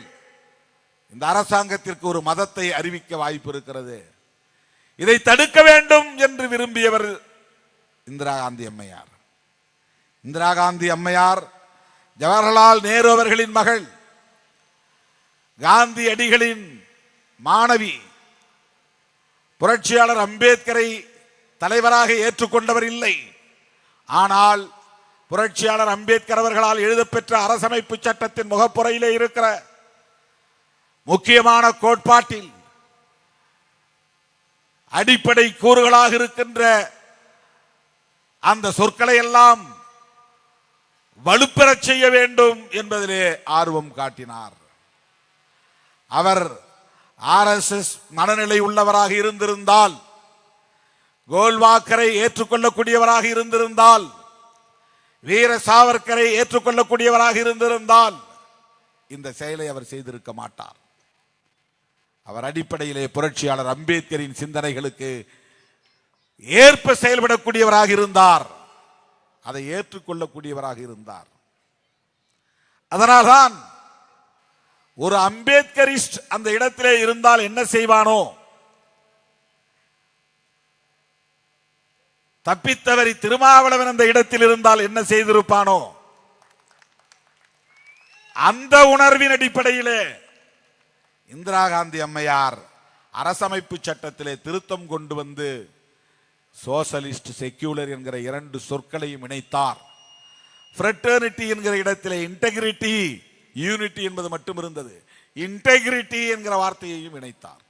இந்த அரசாங்கத்திற்கு ஒரு மதத்தை அறிவிக்க வாய்ப்பு இருக்கிறது. இதை தடுக்க வேண்டும் என்று விரும்பியவர் இந்திரா காந்தி அம்மையார். இந்திரா காந்தி அம்மையார் ஜவஹர்லால் நேரு அவர்களின் மகள், காந்தி அடிகளின் மாணவி. புரட்சியாளர் அம்பேத்கரை தலைவராக ஏற்றுக்கொண்டவர் இல்லை. ஆனால் புரட்சியாளர் அம்பேத்கர் அவர்களால் எழுதப்பெற்ற அரசமைப்பு சட்டத்தின் முகப்புரையிலே இருக்கிற முக்கியமான கோட்பாட்டில் அடிப்படை கூறுகளாக இருக்கின்ற அந்த சொற்களை எல்லாம் வலுப்பெறச் செய்ய வேண்டும் என்பதிலே ஆர்வம் காட்டினார். அவர் RSS மனநிலை உள்ளவராக இருந்திருந்தால், கோல்வாக்கரை ஏற்றுக்கொள்ளக்கூடியவராக இருந்திருந்தால், வீர சாவர்கரை ஏற்றுக்கொள்ளக்கூடியவராக இருந்திருந்தால் இந்த செயலை அவர் செய்திருக்க மாட்டார். அவர் அடிப்படையிலே புரட்சியாளர் அம்பேத்கரின் சிந்தனைகளுக்கு ஏற்ப செயல்படக்கூடியவராக இருந்தார், அதை ஏற்றுக்கொள்ளக்கூடியவராக இருந்தார். அதனால்தான் ஒரு அம்பேத்கரிஸ்ட் அந்த இடத்திலே இருந்தால் என்ன செய்வானோ, தப்பித்தவரி திருமாவளவன் அந்த இடத்தில் இருந்தால் என்ன செய்திருப்பானோ, அந்த உணர்வின் அடிப்படையிலே இந்திரா காந்தி அம்மையார் அரசமைப்பு சட்டத்திலே திருத்தம் கொண்டு வந்து சோசலிஸ்ட் செக்யூலர் என்கிற இரண்டு சொற்களையும் இணைத்தார். ஃப்ரெட்டர்னிட்டி என்கிற இடத்திலே இன்டெகிரிட்டி, யூனிட்டி என்பது மட்டும் இருந்தது, இன்டெகிரிட்டி என்கிற வார்த்தையையும் இணைத்தார்.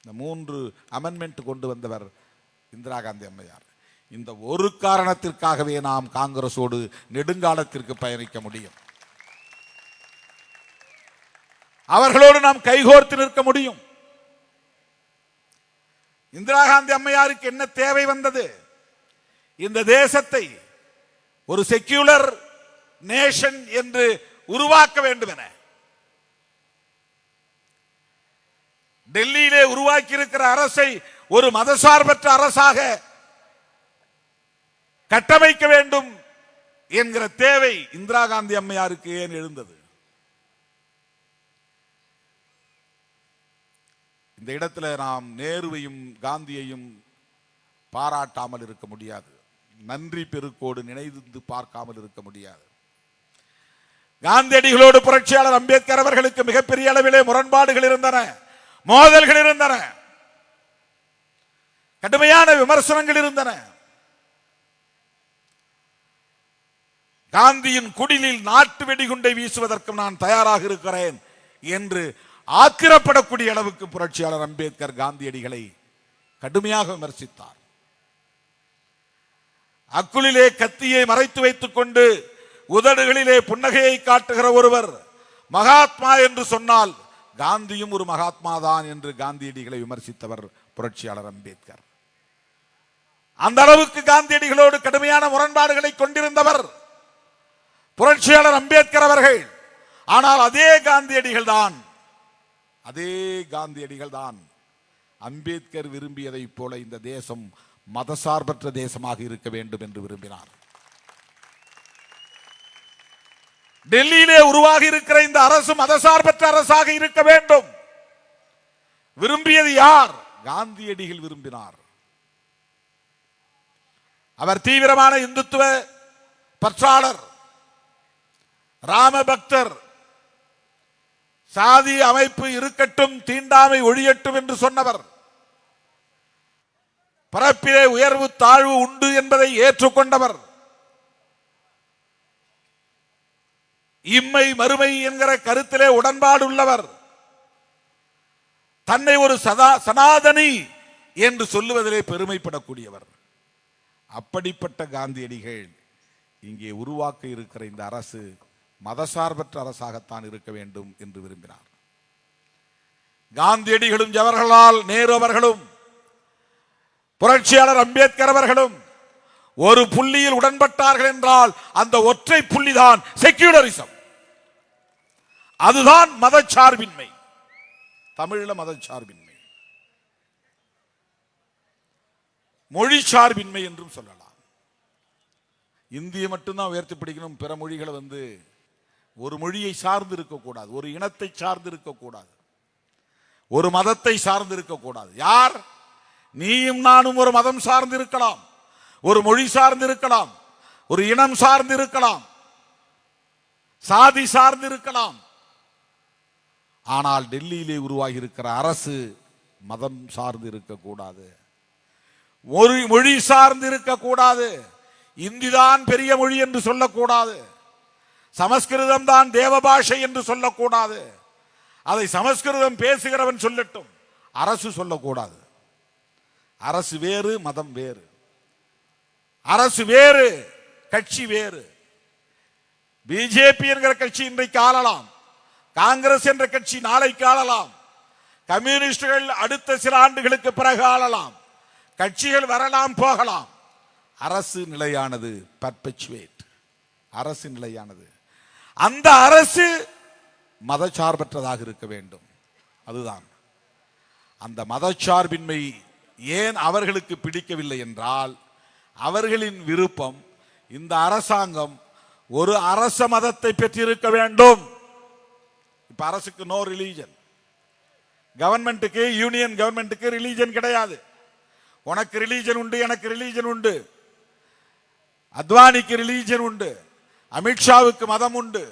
இந்த 3 அமெண்ட்மெண்ட் கொண்டு வந்தவர் இந்திரா காந்தி அம்மையார். இந்த ஒரு காரணத்திற்காகவே நாம் காங்கிரஸோடு நெடுங்காலத்திற்கு பயணிக்க முடியும், அவர்களோடு நாம் கைகோர்த்து நிற்க முடியும். இந்திரா காந்தி அம்மையாருக்கு என்ன தேவை வந்தது? இந்த தேசத்தை ஒரு செக்யூலர் நேஷன் என்று உருவாக்க வேண்டும் என டெல்லியிலே உருவாக்கி இருக்கிற அரசை ஒரு மதசார்பற்ற அரசாக கட்டமைக்க வேண்டும் என்கிற தேவை இந்திரா காந்தி அம்மையாருக்கு ஏன் எழுந்தது? இந்த இடத்துல நாம் நேருவையும் காந்தியையும் பாராட்டாமல் இருக்க முடியாது, நன்றி பெருக்கோடு நினைந்து பார்க்காமல் இருக்க முடியாது. காந்தியடிகளோடு புரட்சியாளர் அம்பேத்கர் அவர்களுக்கு மிகப்பெரிய அளவிலே முரண்பாடுகள் இருந்தன, மோதல்கள் இருந்தன, கடுமையான விமர்சனங்கள் இருந்தன. காந்தியின் குடிலில் நாட்டு வெடிகுண்டை வீசுவதற்கும் நான் தயாராக இருக்கிறேன் என்று ஆத்திரப்படக்கூடிய அளவுக்கு புரட்சியாளர் அம்பேத்கர் காந்தியடிகளை கடுமையாக விமர்சித்தார். அக்குளிலே கத்தியை மறைத்து வைத்துக் கொண்டு உதடுகளிலே புன்னகையை காட்டுகிற ஒருவர் மகாத்மா என்று சொன்னால் காந்தியும் ஒரு மகாத்மா தான் என்று காந்தியடிகளை விமர்சித்தவர் புரட்சியாளர் அம்பேத்கர். அந்த அளவுக்கு காந்தியடிகளோடு கடுமையான முரண்பாடுகளை கொண்டிருந்தவர் புரட்சியாளர் அம்பேத்கர் அவர்கள். ஆனால் அதே காந்தியடிகள் தான் அம்பேத்கர் விரும்பியதை போல இந்த தேசம் மதசார்பற்ற தேசமாக இருக்க வேண்டும் என்று விரும்பினார். டெல்லியிலே உருவாகி இருக்கிற இந்த அரசு மதசார்பற்ற அரசாக இருக்க வேண்டும். விரும்பியது யார்? காந்தியடிகள் விரும்பினார். அவர் தீவிரமான இந்துத்துவ பற்றாளர், ராம பக்தர். சாதி அமைப்பு இருக்கட்டும், தீண்டாமை ஒழியட்டும் என்று சொன்னவர். பரப்பிலே உயர்வு தாழ்வு உண்டு என்பதை ஏற்றுக்கொண்டவர். இம்மை மறுமை என்கிற கருத்திலே உடன்பாடு உள்ளவர். தன்னை ஒரு சனாதனி என்று சொல்லுவதிலே பெருமைப்படக்கூடியவர். அப்படிப்பட்ட காந்தியடிகள் இங்கே உருவாக்க இருக்கிற இந்த அரசு மதசார்பற்ற அரசாகத்தான் இருக்க வேண்டும் என்று விரும்பினார். காந்தியடிகளும் ஜவஹர்லால் நேரு அவர்களும் புரட்சியாளர் அம்பேத்கர் அவர்களும் ஒரு புள்ளியில் உடன்பட்டார்கள் என்றால் அந்த ஒற்றை புள்ளிதான் செக்யூலரிசம். அதுதான் மதச்சார்பின்மை. தமிழில் மதச்சார்பின்மை, மொழி சார்பின்மை என்றும் சொல்லலாம். இந்திய மட்டும்தான் உயர்த்தி பிடிக்கணும், பிற மொழிகளை ஒரு மொழியை சார்ந்து இருக்கக்கூடாது, ஒரு இனத்தை சார்ந்து இருக்கக்கூடாது, ஒரு மதத்தை சார்ந்து இருக்கக்கூடாது. யார்? நீயும் நானும் ஒரு மதம் சார்ந்து இருக்கலாம், ஒரு மொழி சார்ந்து இருக்கலாம், ஒரு இனம் சார்ந்து இருக்கலாம், சாதி சார்ந்து இருக்கலாம். ஆனால் டெல்லியிலே உருவாகி இருக்கிற அரசு மதம் சார்ந்து இருக்கக்கூடாது, ஒரு மொழி சார்ந்து இருக்கக்கூடாது. இந்திதான் பெரிய மொழி என்று சொல்லக்கூடாது, சமஸ்கிருதம் தான் தேவ பாஷை என்று சொல்லக்கூடாது. அதை சமஸ்கிருதம் பேசுகிறவன் சொல்லட்டும், அரசு சொல்லக்கூடாது. அரசு வேறு, மதம் வேறு. அரசு வேறு, கட்சி வேறு. பிஜேபி என்கிற கட்சி இன்றைக்கு ஆளலாம், காங்கிரஸ் என்ற கட்சி நாளைக்கு ஆளலாம், கம்யூனிஸ்டுகள் அடுத்த சில ஆண்டுகளுக்கு பிறகு ஆளலாம், கட்சிகள் வரலாம் போகலாம். அரசு நிலையானது, பர்பெச்சுவேட். அரசு நிலையானது. அந்த அரசு மதச்சார்பற்றதாக இருக்க வேண்டும். அதுதான் அந்த மதச்சார்பின்மை ஏன் அவர்களுக்கு பிடிக்கவில்லை என்றால், அவர்களின் விருப்பம் இந்த அரசாங்கம் ஒரு அரச மதத்தை பெற்றிருக்க வேண்டும். இப்ப அரசுக்கு நோ ரிலீஜன், கவர்மெண்ட்டுக்கு, யூனியன் கவர்மெண்ட்டுக்கு ரிலீஜன் கிடையாது. உனக்கு ரிலீஜன் உண்டு, எனக்கு ரிலீஜன் உண்டு, அத்வானிக்கு ரிலீஜன் உண்டு, அமித்ஷாவுக்கு மதம் உண்டு,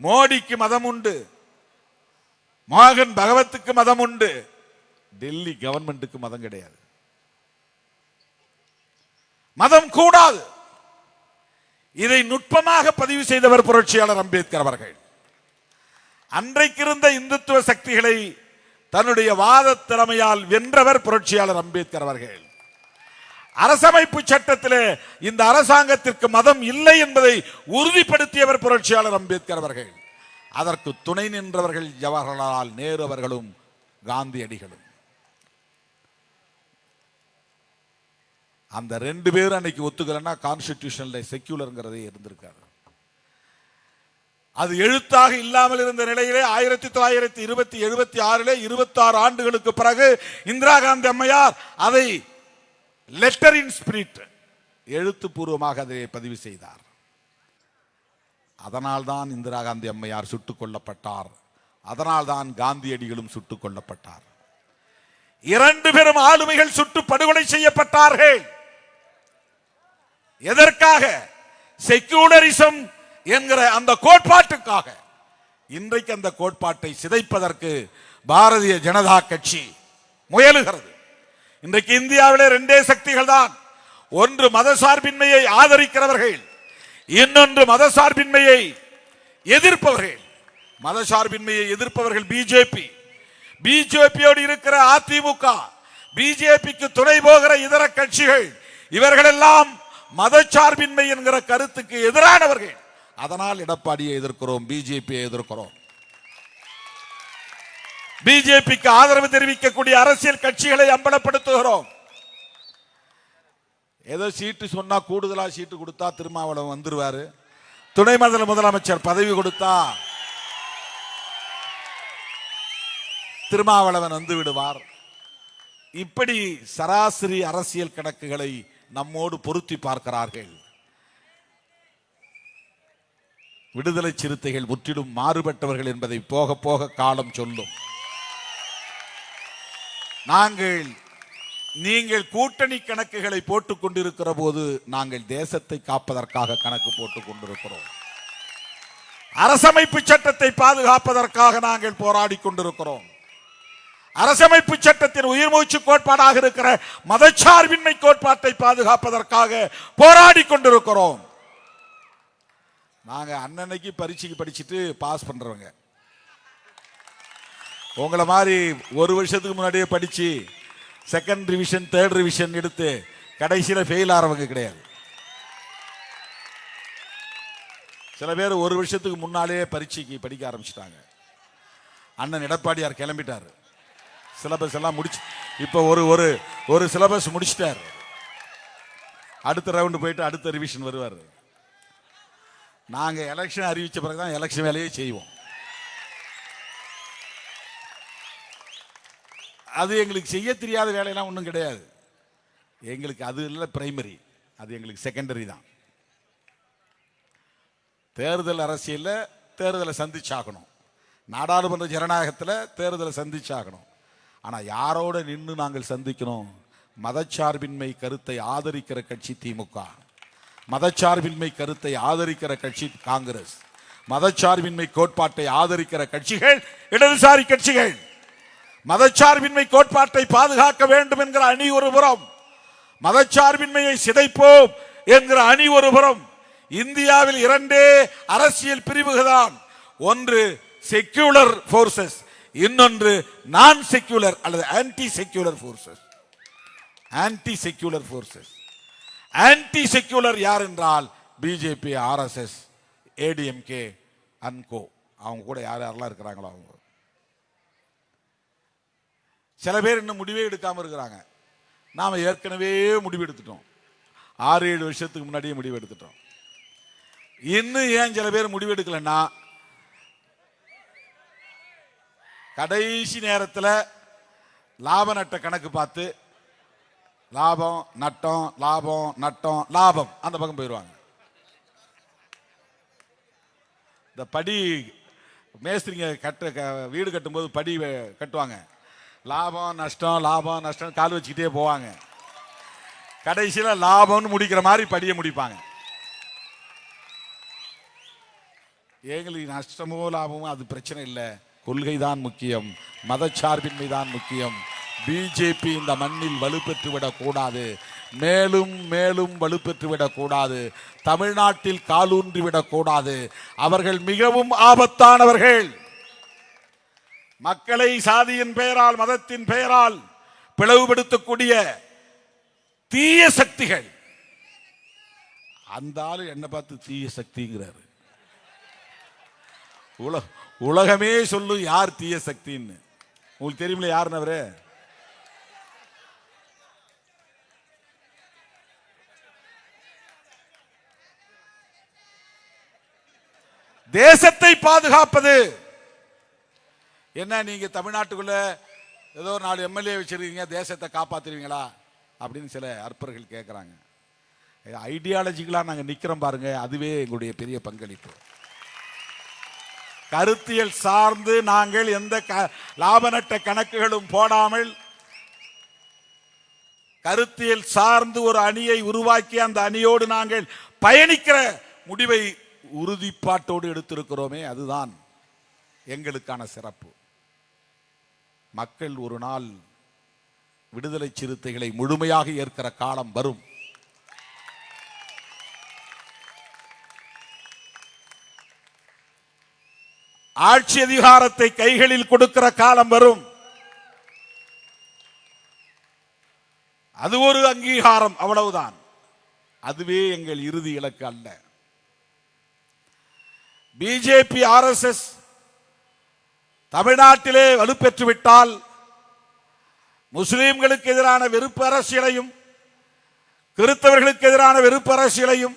மோடிக்கு மதம் உண்டு, மோகன் பகவத்துக்கு மதம் உண்டு. டெல்லி கவர்மெண்ட்டுக்கு மதம் கிடையாது, மதம் கூடாது. இதை நுட்பமாக பதிவு செய்தவர் புரட்சியாளர் அம்பேத்கர் அவர்கள். அன்றைக்கு இருந்த இந்துத்துவ சக்திகளை தன்னுடைய வாத திறமையால் வென்றவர் புரட்சியாளர் அம்பேத்கர் அவர்கள். அரசமைப்பு சட்டத்திலே இந்த அரசாங்கத்திற்கு மதம் இல்லை என்பதை உறுதிப்படுத்தியவர் புரட்சியாளர் அம்பேத்கர் அவர்கள். அதற்கு துணை நின்றவர்கள் ஜவஹர்லால் நேரு அவர்களும் காந்தியடிகளும். அந்த ரெண்டு பேரும் அன்னைக்கு ஒத்துக்கலன்னா கான்ஸ்டிடியூஷன்ல செக்யூலர்ங்கிறதே இருந்திருக்காரு. அது எழுத்தாக இல்லாமல் இருந்த நிலையிலே 1976 26 ஆண்டுகளுக்கு பிறகு இந்திரா காந்தி அம்மையார் அதை லெட்டர் இன் ஸ்பிரிட் எழுத்துப்பூர்வமாக அதை பதிவு செய்தார். அதனால்தான் இந்திரா காந்தி அம்மையார் சுட்டுக் கொல்லப்பட்டார். அதனால்தான் காந்தியடிகளும் சுட்டுக் கொல்லப்பட்டார். இரண்டு பெரும் ஆளுமைகள் சுட்டு படுகொலை செய்யப்பட்டார்கள். எதற்காக? செக்யூலரிசம் என்கிற அந்த கோட்பாட்டுக்காக. இன்றைக்கு அந்த கோட்பாட்டை சிதைப்பதற்கு பாரதிய ஜனதா கட்சி முயலுகிறது. இன்றைக்கு இந்தியாவிலே ரெண்டே சக்திகள் தான். ஒன்று மதசார்பின்மையை ஆதரிக்கிறவர்கள், இன்னொன்று மதசார்பின்மையை எதிர்ப்பவர்கள். மதசார்பின்மையை எதிர்ப்பவர்கள் பிஜேபி, பிஜேபியோடு இருக்கிற அதிமுக, பிஜேபிக்கு துணை போகிற இதர கட்சிகள், இவர்களெல்லாம் மதச்சார்பின்மை என்கிற கருத்துக்கு எதிரானவர்கள். அதனால் எடப்பாடியை எதிர்க்கிறோம், பிஜேபியை எதிர்க்கிறோம். பிஜேபிக்கு ஆதரவு தெரிவிக்கக்கூடிய அரசியல் கட்சிகளை அம்பலப்படுத்துகிறோம். ஏதோ சீட்டு சொன்னா கூடுதலா சீட்டு கொடுத்தா திருமாவளவன் வந்துருவாரு, துணை முதலமைச்சர் பதவி கொடுத்தா திருமாவளவன் வந்து விடுவார். இப்படி சராசரி அரசியல் கணக்குகளை நம்மோடு பொருத்தி பார்க்கிறார்கள். விடுதலை சிறுத்தைகள் முற்றிலும் மாறுபட்டவர்கள் என்பதை போக போக காலம் சொல்லும். நீங்கள் கூட்டணி கணக்குகளை போட்டுக் கொண்டிருக்கிற போது நாங்கள் தேசத்தை காப்பதற்காக கணக்கு போட்டுக் கொண்டிருக்கிறோம். அரசமைப்பு சட்டத்தை பாதுகாப்பதற்காக நாங்கள் போராடி கொண்டிருக்கிறோம். அரசமைப்பு சட்டத்தின் உயிர் மூச்சு கோட்பாடாக இருக்கிற மதச்சார்பின்மை கோட்பாட்டை பாதுகாப்பதற்காக போராடி கொண்டிருக்கிறோம். நாங்க அன்னன்னைக்கு பரீட்சைக்கு படிச்சுட்டு பாஸ் பண்றவங்க. உங்களை மாதிரி ஒரு வருஷத்துக்கு முன்னாடியே படிச்சு செகண்ட் ரிவிஷன் தேர்ட் ரிவிஷன் எடுத்து கடைசியில் ஃபெயில் ஆறவங்க கிடையாது. சில பேர் ஒரு வருஷத்துக்கு முன்னாலே பரீட்சைக்கு படிக்க ஆரம்பிச்சிட்டாங்க. அண்ணன் எடப்பாடியார் கிளம்பிட்டாரு, சிலபஸ் எல்லாம் முடிச்சு இப்போ ஒரு சிலபஸ் முடிச்சிட்டார். அடுத்த ரவுண்டு போயிட்டு அடுத்த ரிவிஷன் வருவார். நாங்க எலெக்ஷன் அறிவிச்ச பிறகுதான் எலெக்ஷன் வேலையே செய்வோம். அது எங்களுக்கு செய்ய தெரியாத வேலையெல்லாம் ஒன்றும் கிடையாது. எங்களுக்கு அது இல்லை பிரைமரி, அது எங்களுக்கு செகண்டரி தான். தேர்தல் அரசியலில் தேர்தலை சந்திச்சாகணும், நாடாளுமன்ற ஜனநாயகத்தில் தேர்தலை சந்திச்சாகணும். ஆனால் யாரோட நின்று நாங்கள் சந்திக்கணும்? மதச்சார்பின்மை கருத்தை ஆதரிக்கிற கட்சி திமுக, மதச்சார்பின்மை கருத்தை ஆதரிக்கிற கட்சி காங்கிரஸ், மதச்சார்பின்மை கோட்பாட்டை ஆதரிக்கிற கட்சிகள் இடதுசாரி கட்சிகள். மதச்சார்பின்மை கோட்பாட்டை பாதுகாக்க வேண்டும் என்கிற அணி ஒரு புறம், மதச்சார்பின்மையை சிதைப்போம் என்கிற அணி ஒரு புறம். இந்தியாவில் இரண்டே அரசியல் பிரிவுகள் தான். ஒன்று செக்யூலர் போர்சஸ், இன்னொன்று நான் செக்யூலர் அல்லது anti secular forces. Anti secular forces, anti secular யார் என்றால் பிஜேபி, ஆர்எஸ்எஸ், ஏடிஎம்கே அன்கோ, அவங்க கூட யார் யாரெல்லாம் இருக்கிறாங்களோ அவங்க. சில பேர் இன்னும் முடிவே எடுக்காம இருக்கிறாங்க. நாம ஏற்கனவே முடிவு எடுத்துட்டோம், 6-7 வருஷத்துக்கு முன்னாடியே முடிவு எடுத்துட்டோம். இன்னும் ஏன் சில பேர் முடிவு எடுக்கலன்னா, கடைசி நேரத்தில் லாப நட்ட கணக்கு பார்த்து லாபம் நட்டம் லாபம் நட்டம் லாபம் அந்த பக்கம் போயிடுவாங்க. இந்த படி மேஸ்திரிங்க வீடு கட்டும்போது படி கட்டுவாங்க. லாபம் நஷ்டம் கால் வச்சுக்கிட்டே போவாங்க. கடைசியில் லாபம்னு முடிக்கிற மாதிரி படியை முடிப்பாங்க. எங்களுக்கு நஷ்டமோ லாபமோ அது பிரச்சனை இல்லை. கொள்கை தான் முக்கியம், மதச்சார்பின்மை தான் முக்கியம். பிஜேபி இந்த மண்ணில் வலுப்பெற்றுவிடக் கூடாது, மேலும் மேலும் வலுப்பெற்றுவிடக் கூடாது, தமிழ்நாட்டில் காலூன்றிவிடக் கூடாது. அவர்கள் மிகவும் ஆபத்தானவர்கள். மக்களை சாதியின் பெயரால் மதத்தின் பெயரால் பிளவுபடுத்தக்கூடிய தீய சக்திகள். அந்த ஆளு என்ன பார்த்து தீய சக்திங்கிறாரு. உலகமே சொல்லு யார் தீய சக்தின்னு. உங்களுக்கு தெரியுமில்ல யாருன்னு அவரு? தேசத்தை பாதுகாப்பது என்ன? நீங்க தமிழ்நாட்டுக்குள்ள ஏதோ 4 எம்எல்ஏ வச்சிருக்கீங்க, தேசத்தை காப்பாத்துருவீங்களா அப்படின்னு சில அற்பர்கள் கேட்குறாங்க. ஐடியாலஜிக்கலாக நாங்கள் நிற்கிறோம் பாருங்க, அதுவே எங்களுடைய பெரிய பங்களிப்பு. கருத்தியல் சார்ந்து நாங்கள் எந்த லாப நட்ட கணக்குகளும் போடாமல் கருத்தியல் சார்ந்து ஒரு அணியை உருவாக்கி அந்த அணியோடு நாங்கள் பயணிக்கிற முடிவை உறுதிப்பாட்டோடு எடுத்திருக்கிறோமே, அதுதான் எங்களுக்கான சிறப்பு. மக்கள் ஒரு நாள் விடுதலை சிறுத்தைகளை முழுமையாக ஏற்கிற காலம் வரும். ஆட்சி அதிகாரத்தை கைகளில் கொடுக்கிற காலம் வரும். அது ஒரு அங்கீகாரம், அவ்வளவுதான். அதுவே எங்கள் இறுதி இலக்கு அல்ல. பிஜேபி ஆர்எஸ்எஸ் தமிழ்நாட்டிலே வலுப்பெற்றுவிட்டால் முஸ்லிம்களுக்கு எதிரான வெறுப்பு அரசியலையும் கிறிஸ்தவர்களுக்கு எதிரான வெறுப்பு அரசியலையும்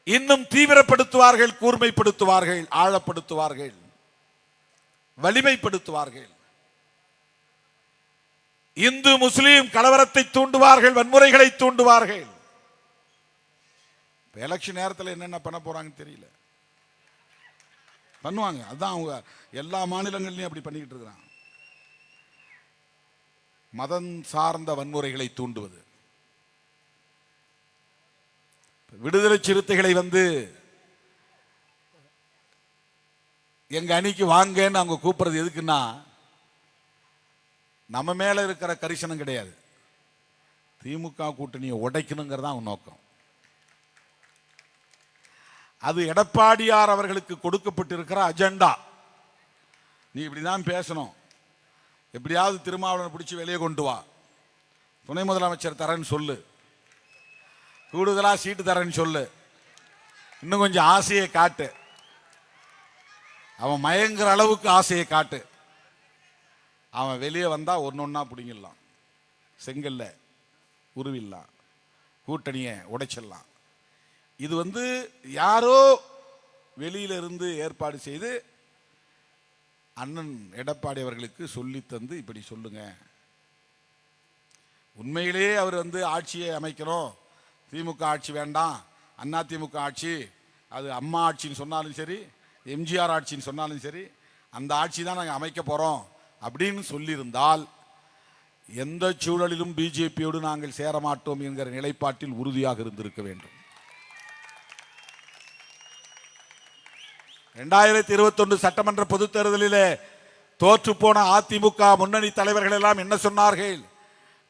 இன்னும் தீவிரப்படுத்துவார்கள், கூர்மைப்படுத்துவார்கள், ஆழப்படுத்துவார்கள், வலிமைப்படுத்துவார்கள். இந்து முஸ்லீம் கலவரத்தை தூண்டுவார்கள், வன்முறைகளை தூண்டுவார்கள். எலெக்ஷன் நேரத்தில் என்னென்ன பண்ண போறாங்கன்னு தெரியல, பண்ணுவாங்க. அதுதான் அவங்க எல்லா மாநிலங்கள்லையும் அப்படி பண்ணிக்கிட்டு இருக்கிறாங்க. மதம் சார்ந்த வன்முறைகளை தூண்டுவது. விடுதலை சிறுத்தைகளை எங்க அணிக்கு வாங்கன்னு அவங்க கூப்பிடுறது எதுக்குன்னா, நம்ம மேல இருக்கிற கரிசனம் கிடையாது, திமுக கூட்டணியை உடைக்கணுங்கிறதா அவங்க நோக்கம். அது எடப்பாடியார் அவர்களுக்கு கொடுக்கப்பட்டிருக்கிற அஜெண்டா. நீ இப்படிதான் பேசணும், எப்படியாவது திருமாவளவனை பிடிச்சி வெளியே கொண்டு வா, துணை முதலமைச்சர் தரேன்னு சொல்லு, கூடுதலா சீட்டு தரேன்னு சொல்லு, இன்னும் கொஞ்சம் ஆசையை காட்டு, அவன் மயங்குற அளவுக்கு ஆசையை காட்டு. அவன் வெளியே வந்தா ஒன்னொன்னா பிடிங்கிடலாம், செங்கல்ல உருவிடலாம், கூட்டணியை உடைச்சிடலாம். இது யாரோ வெளியில இருந்து ஏற்பாடு செய்து அண்ணன் எடப்பாடி அவர்களுக்கு சொல்லி தந்து இப்படி சொல்லுங்க. உண்மையிலேயே அவர் ஆட்சியை அமைக்கணும், திமுக ஆட்சி வேண்டாம், அண்ணா திமுக ஆட்சி, அது அம்மா ஆட்சின்னு சொன்னாலும் சரி, எம்ஜிஆர் ஆட்சின்னு சொன்னாலும் சரி, அந்த ஆட்சி தான் நாங்கள் அமைக்க போறோம் அப்படின்னு சொல்லியிருந்தால் எந்த சூழலிலும் பிஜேபியோடு நாங்கள் சேரமாட்டோம் என்கிற நிலைப்பாட்டில் உறுதியாக இருந்திருக்க வேண்டும். 2021 சட்டமன்ற பொதுத் தேர்தலிலே தோற்று போன அதிமுக முன்னணி தலைவர்கள் எல்லாம் என்ன சொன்னார்கள்?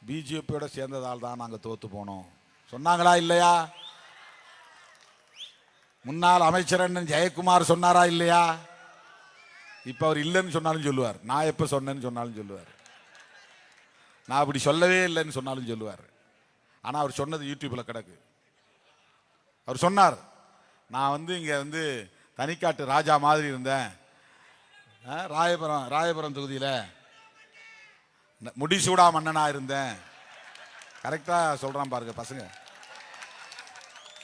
பிஜேபியோட சேர்ந்ததால் தான் நாங்கள் தோத்து போனோம் சொன்னாங்களா இல்லையா? முன்னாள் அமைச்சர் அண்ணன் ஜெயக்குமார் சொன்னாரா இல்லையா? இப்ப அவர் இல்லைன்னு சொன்னாலும் சொல்லுவார், நான் எப்ப சொன்னேன்னு சொன்னாலும் சொல்லுவார், நான் அப்படி சொல்லவே இல்லைன்னு சொன்னாலும் சொல்லுவார். ஆனா அவர் சொன்னது யூடியூப்ல கிடக்கு. அவர் சொன்னார், நான் இங்க தனிக்காட்டு ராஜா மாதிரி இருந்தேன், ராயபுரம் தொகுதியில் முடிசூடா மன்னனா இருந்தேன். கரெக்டா சொல்றான் பாருங்க பசங்க,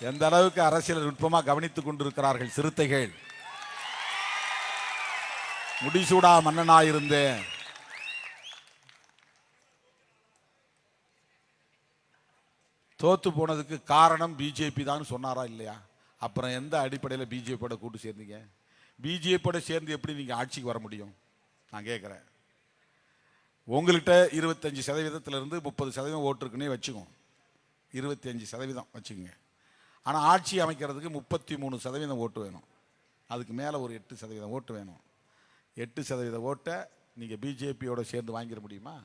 எந்த அளவுக்கு அரசியல் நுட்பமா கவனித்துக் கொண்டிருக்கிறார்கள் சிறுத்தைகள். முடிசூடா மன்னனா இருந்தேன், தோத்து போனதுக்கு காரணம் பிஜேபி தான் சொன்னாரா இல்லையா? அப்புறம் எந்த அடிப்படையில் பிஜேபியோட கூட்டு சேர்ந்தீங்க? பிஜேபியோட சேர்ந்து எப்படி நீங்கள் ஆட்சிக்கு வர முடியும்? நான் கேட்குறேன். உங்கள்கிட்ட 25% 30% ஓட்டு இருக்குன்னே வச்சுக்கோங்க. 25% வச்சுக்கோங்க. ஆனால் ஆட்சி அமைக்கிறதுக்கு 33% ஓட்டு வேணும். அதுக்கு மேலே ஒரு 8% ஓட்டு வேணும். 8% ஓட்டை நீங்கள் பிஜேபியோட சேர்ந்து வாங்கிட முடியுமா?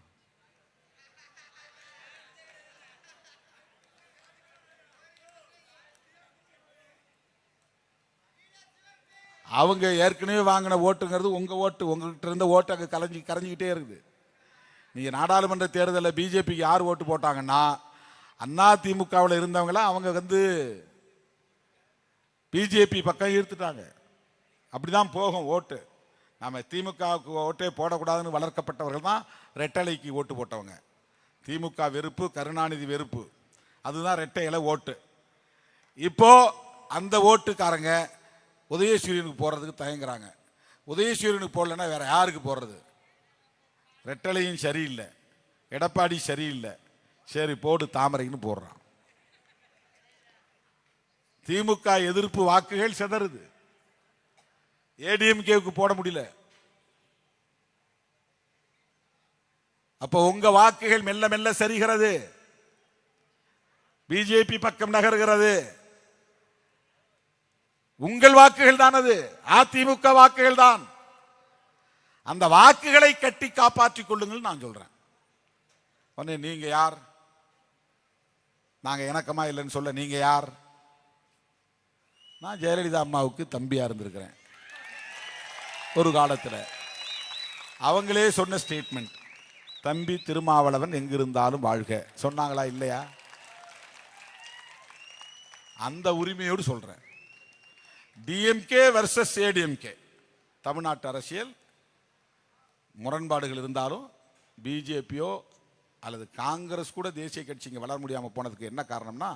அவங்க ஏற்கனவே வாங்கின ஓட்டுங்கிறது உங்கள் ஓட்டு. உங்கள்கிட்ட இருந்த ஓட்டு அங்கே கரைஞ்சிக்கிட்டே இருக்குது. நீங்கள் நாடாளுமன்ற தேர்தலில் பிஜேபிக்கு யார் ஓட்டு போட்டாங்கன்னா அதிமுகவில் இருந்தவங்களாம் அவங்க பிஜேபி பக்கம் ஈர்த்துட்டாங்க. அப்படிதான் போகும் ஓட்டு. நம்ம திமுகவுக்கு ஓட்டே போடக்கூடாதுன்னு வளர்க்கப்பட்டவர்கள் தான் ரெட்டலைக்கு ஓட்டு போட்டவங்க. திமுக வெறுப்பு, கருணாநிதி வெறுப்பு, அதுதான் ரெட்டை இலை ஓட்டு. இப்போ அந்த ஓட்டுக்காரங்க உதயசூரியனுக்கு போடுறதுக்கு தயங்குறாங்க. உதயசூரியனுக்கு போடலன்னா வேற யாருக்கு போடுறது? ரெட்டலையும் சரியில்லை, எடப்பாடி சரியில்லை, சரி போடு தாமரைன்னு போடுறான். திமுக எதிர்ப்பு வாக்குகள் சிதறுது. ஏடிஎம்கேவுக்கு போட முடியல. அப்போ உங்க வாக்குகள் மெல்ல மெல்ல சரிகிறது, பிஜேபி பக்கம் நகர்கிறது. உங்கள் வாக்குகள் தான் அது, அதிமுக வாக்குகள் தான். அந்த வாக்குகளை கட்டி காப்பாற்றிக் கொள்ளுங்கள் நான் சொல்றேன். நீங்க யார்? நாங்க இணக்கமா இல்லைன்னு சொல்ல நீங்க யார்? நான் ஜெயலலிதா அம்மாவுக்கு தம்பியா இருந்திருக்கிறேன் ஒரு காலத்தில். அவங்களே சொன்ன ஸ்டேட்மெண்ட், தம்பி திருமாவளவன் எங்கிருந்தாலும் வாழ்க சொன்னாங்களா இல்லையா? அந்த உரிமையோடு சொல்றேன். டிஎம்கே வர்சஸ் ஏடிஎம்கே, தமிழ்நாட்டு அரசியல் முரண்பாடுகள் இருந்தாலும் பிஜேபியோ அல்லது காங்கிரஸ் கூட தேசிய கட்சிங்க வளர முடியாமல் போனதுக்கு என்ன காரணம்னா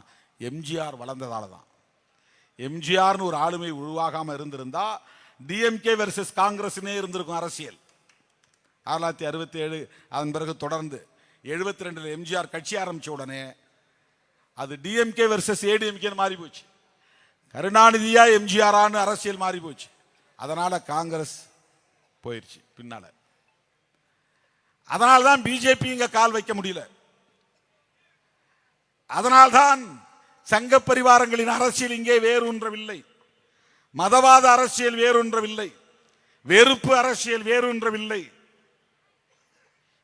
எம்ஜிஆர் வளர்ந்ததால தான். எம்ஜிஆர்னு ஒரு ஆளுமை உருவாகாமல் இருந்திருந்தா டிஎம்கே வர்சஸ் காங்கிரஸ்னே இருந்திருக்கும் அரசியல். 1967 அதன் பிறகு தொடர்ந்து 72 எம்ஜிஆர் கட்சி ஆரம்பிச்ச உடனே அது டிஎம்கே வர்சஸ் ஏடிஎம்கேன்னு மாறி போச்சு. கருணாநிதியா எம்ஜிஆரான்னு அரசியல் மாறி போச்சு. அதனால காங்கிரஸ் போயிடுச்சு பின்னால. அதனால்தான் பிஜேபி இங்க கால் வைக்க முடியல. அதனால்தான் சங்க பரிவாரங்களின் அரசியல் இங்கே வேரூன்றவில்லை, மதவாத அரசியல் வேரூன்றவில்லை, வெறுப்பு அரசியல் வேரூன்றவில்லை.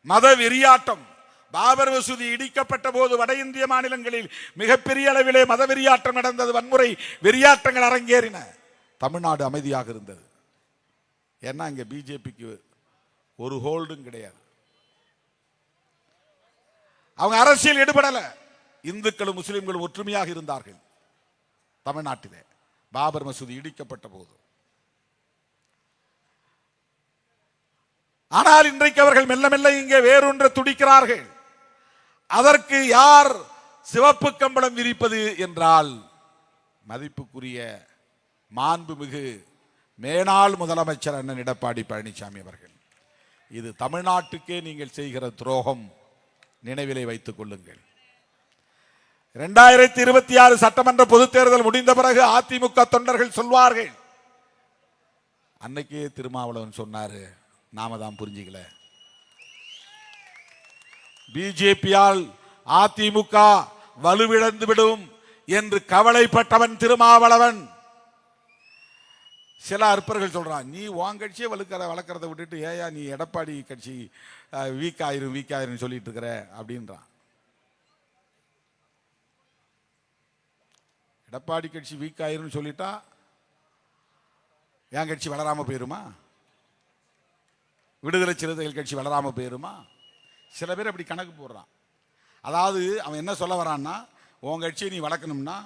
மத வெறியாட்டம், பாபர் மசூதி இடிக்கப்பட்ட போது வட இந்திய மாநிலங்களில் மிகப்பெரிய அளவிலே மத வெறியாட்டம் நடந்தது, வன்முறை வெறியாட்டங்கள் அரங்கேறின. தமிழ்நாடு அமைதியாக இருந்தது. ஏன்னா இங்க பிஜேபிக்கு ஒரு ஹோல்டும் கிடையாது. அவங்க அரசியல் எடுபடல. இந்துக்களும் முஸ்லிம்களும் ஒற்றுமையாக இருந்தார்கள் தமிழ்நாட்டிலே பாபர் மசூதி இடிக்கப்பட்ட போது. ஆனால் இன்றைக்கு அவர்கள் மெல்ல மெல்ல இங்கே வேறொன்று துடிக்கிறார்கள். அதற்கு யார் சிவப்பு கம்பளம் விரிப்பது என்றால் மதிப்புக்குரிய மாண்புமிகு மேனாள் முதலமைச்சர் அண்ணன் எடப்பாடி பழனிசாமி அவர்கள். இது தமிழ்நாட்டுக்கே நீங்கள் செய்கிற துரோகம், நினைவிலே வைத்துக் கொள்ளுங்கள். 2026 சட்டமன்ற பொதுத் தேர்தல் முடிந்த பிறகு அதிமுக தொண்டர்கள் சொல்வார்கள், அன்னைக்கே திருமாவளவன் சொன்னாரு, நாம தான் புரிஞ்சுக்கல. பிஜேபியால் அதிமுக வலுவிழந்து விடும் என்று கவலைப்பட்டவன் திருமாவளவன். சில அற்பர்கள் சொல்றான், நீ உன் கட்சியை வளர்க்கறத விட்டுட்டு ஏயா நீ எடப்பாடி கட்சி வீக் ஆயிரும் சொல்லிட்டு இருக்கிற அப்படின்றான். எடப்பாடி கட்சி வீக் ஆயிரும் சொல்லிட்டா என் கட்சி வளராம போயிருமா? விடுதலை சிறுத்தைகள் கட்சி வளராம போயிருமா? சில பேர் அப்படி கணக்கு போடுறான். அதாவது அவன் என்ன சொல்ல வரான்னா, உன் கட்சியை நீ வளர்க்கணும்னா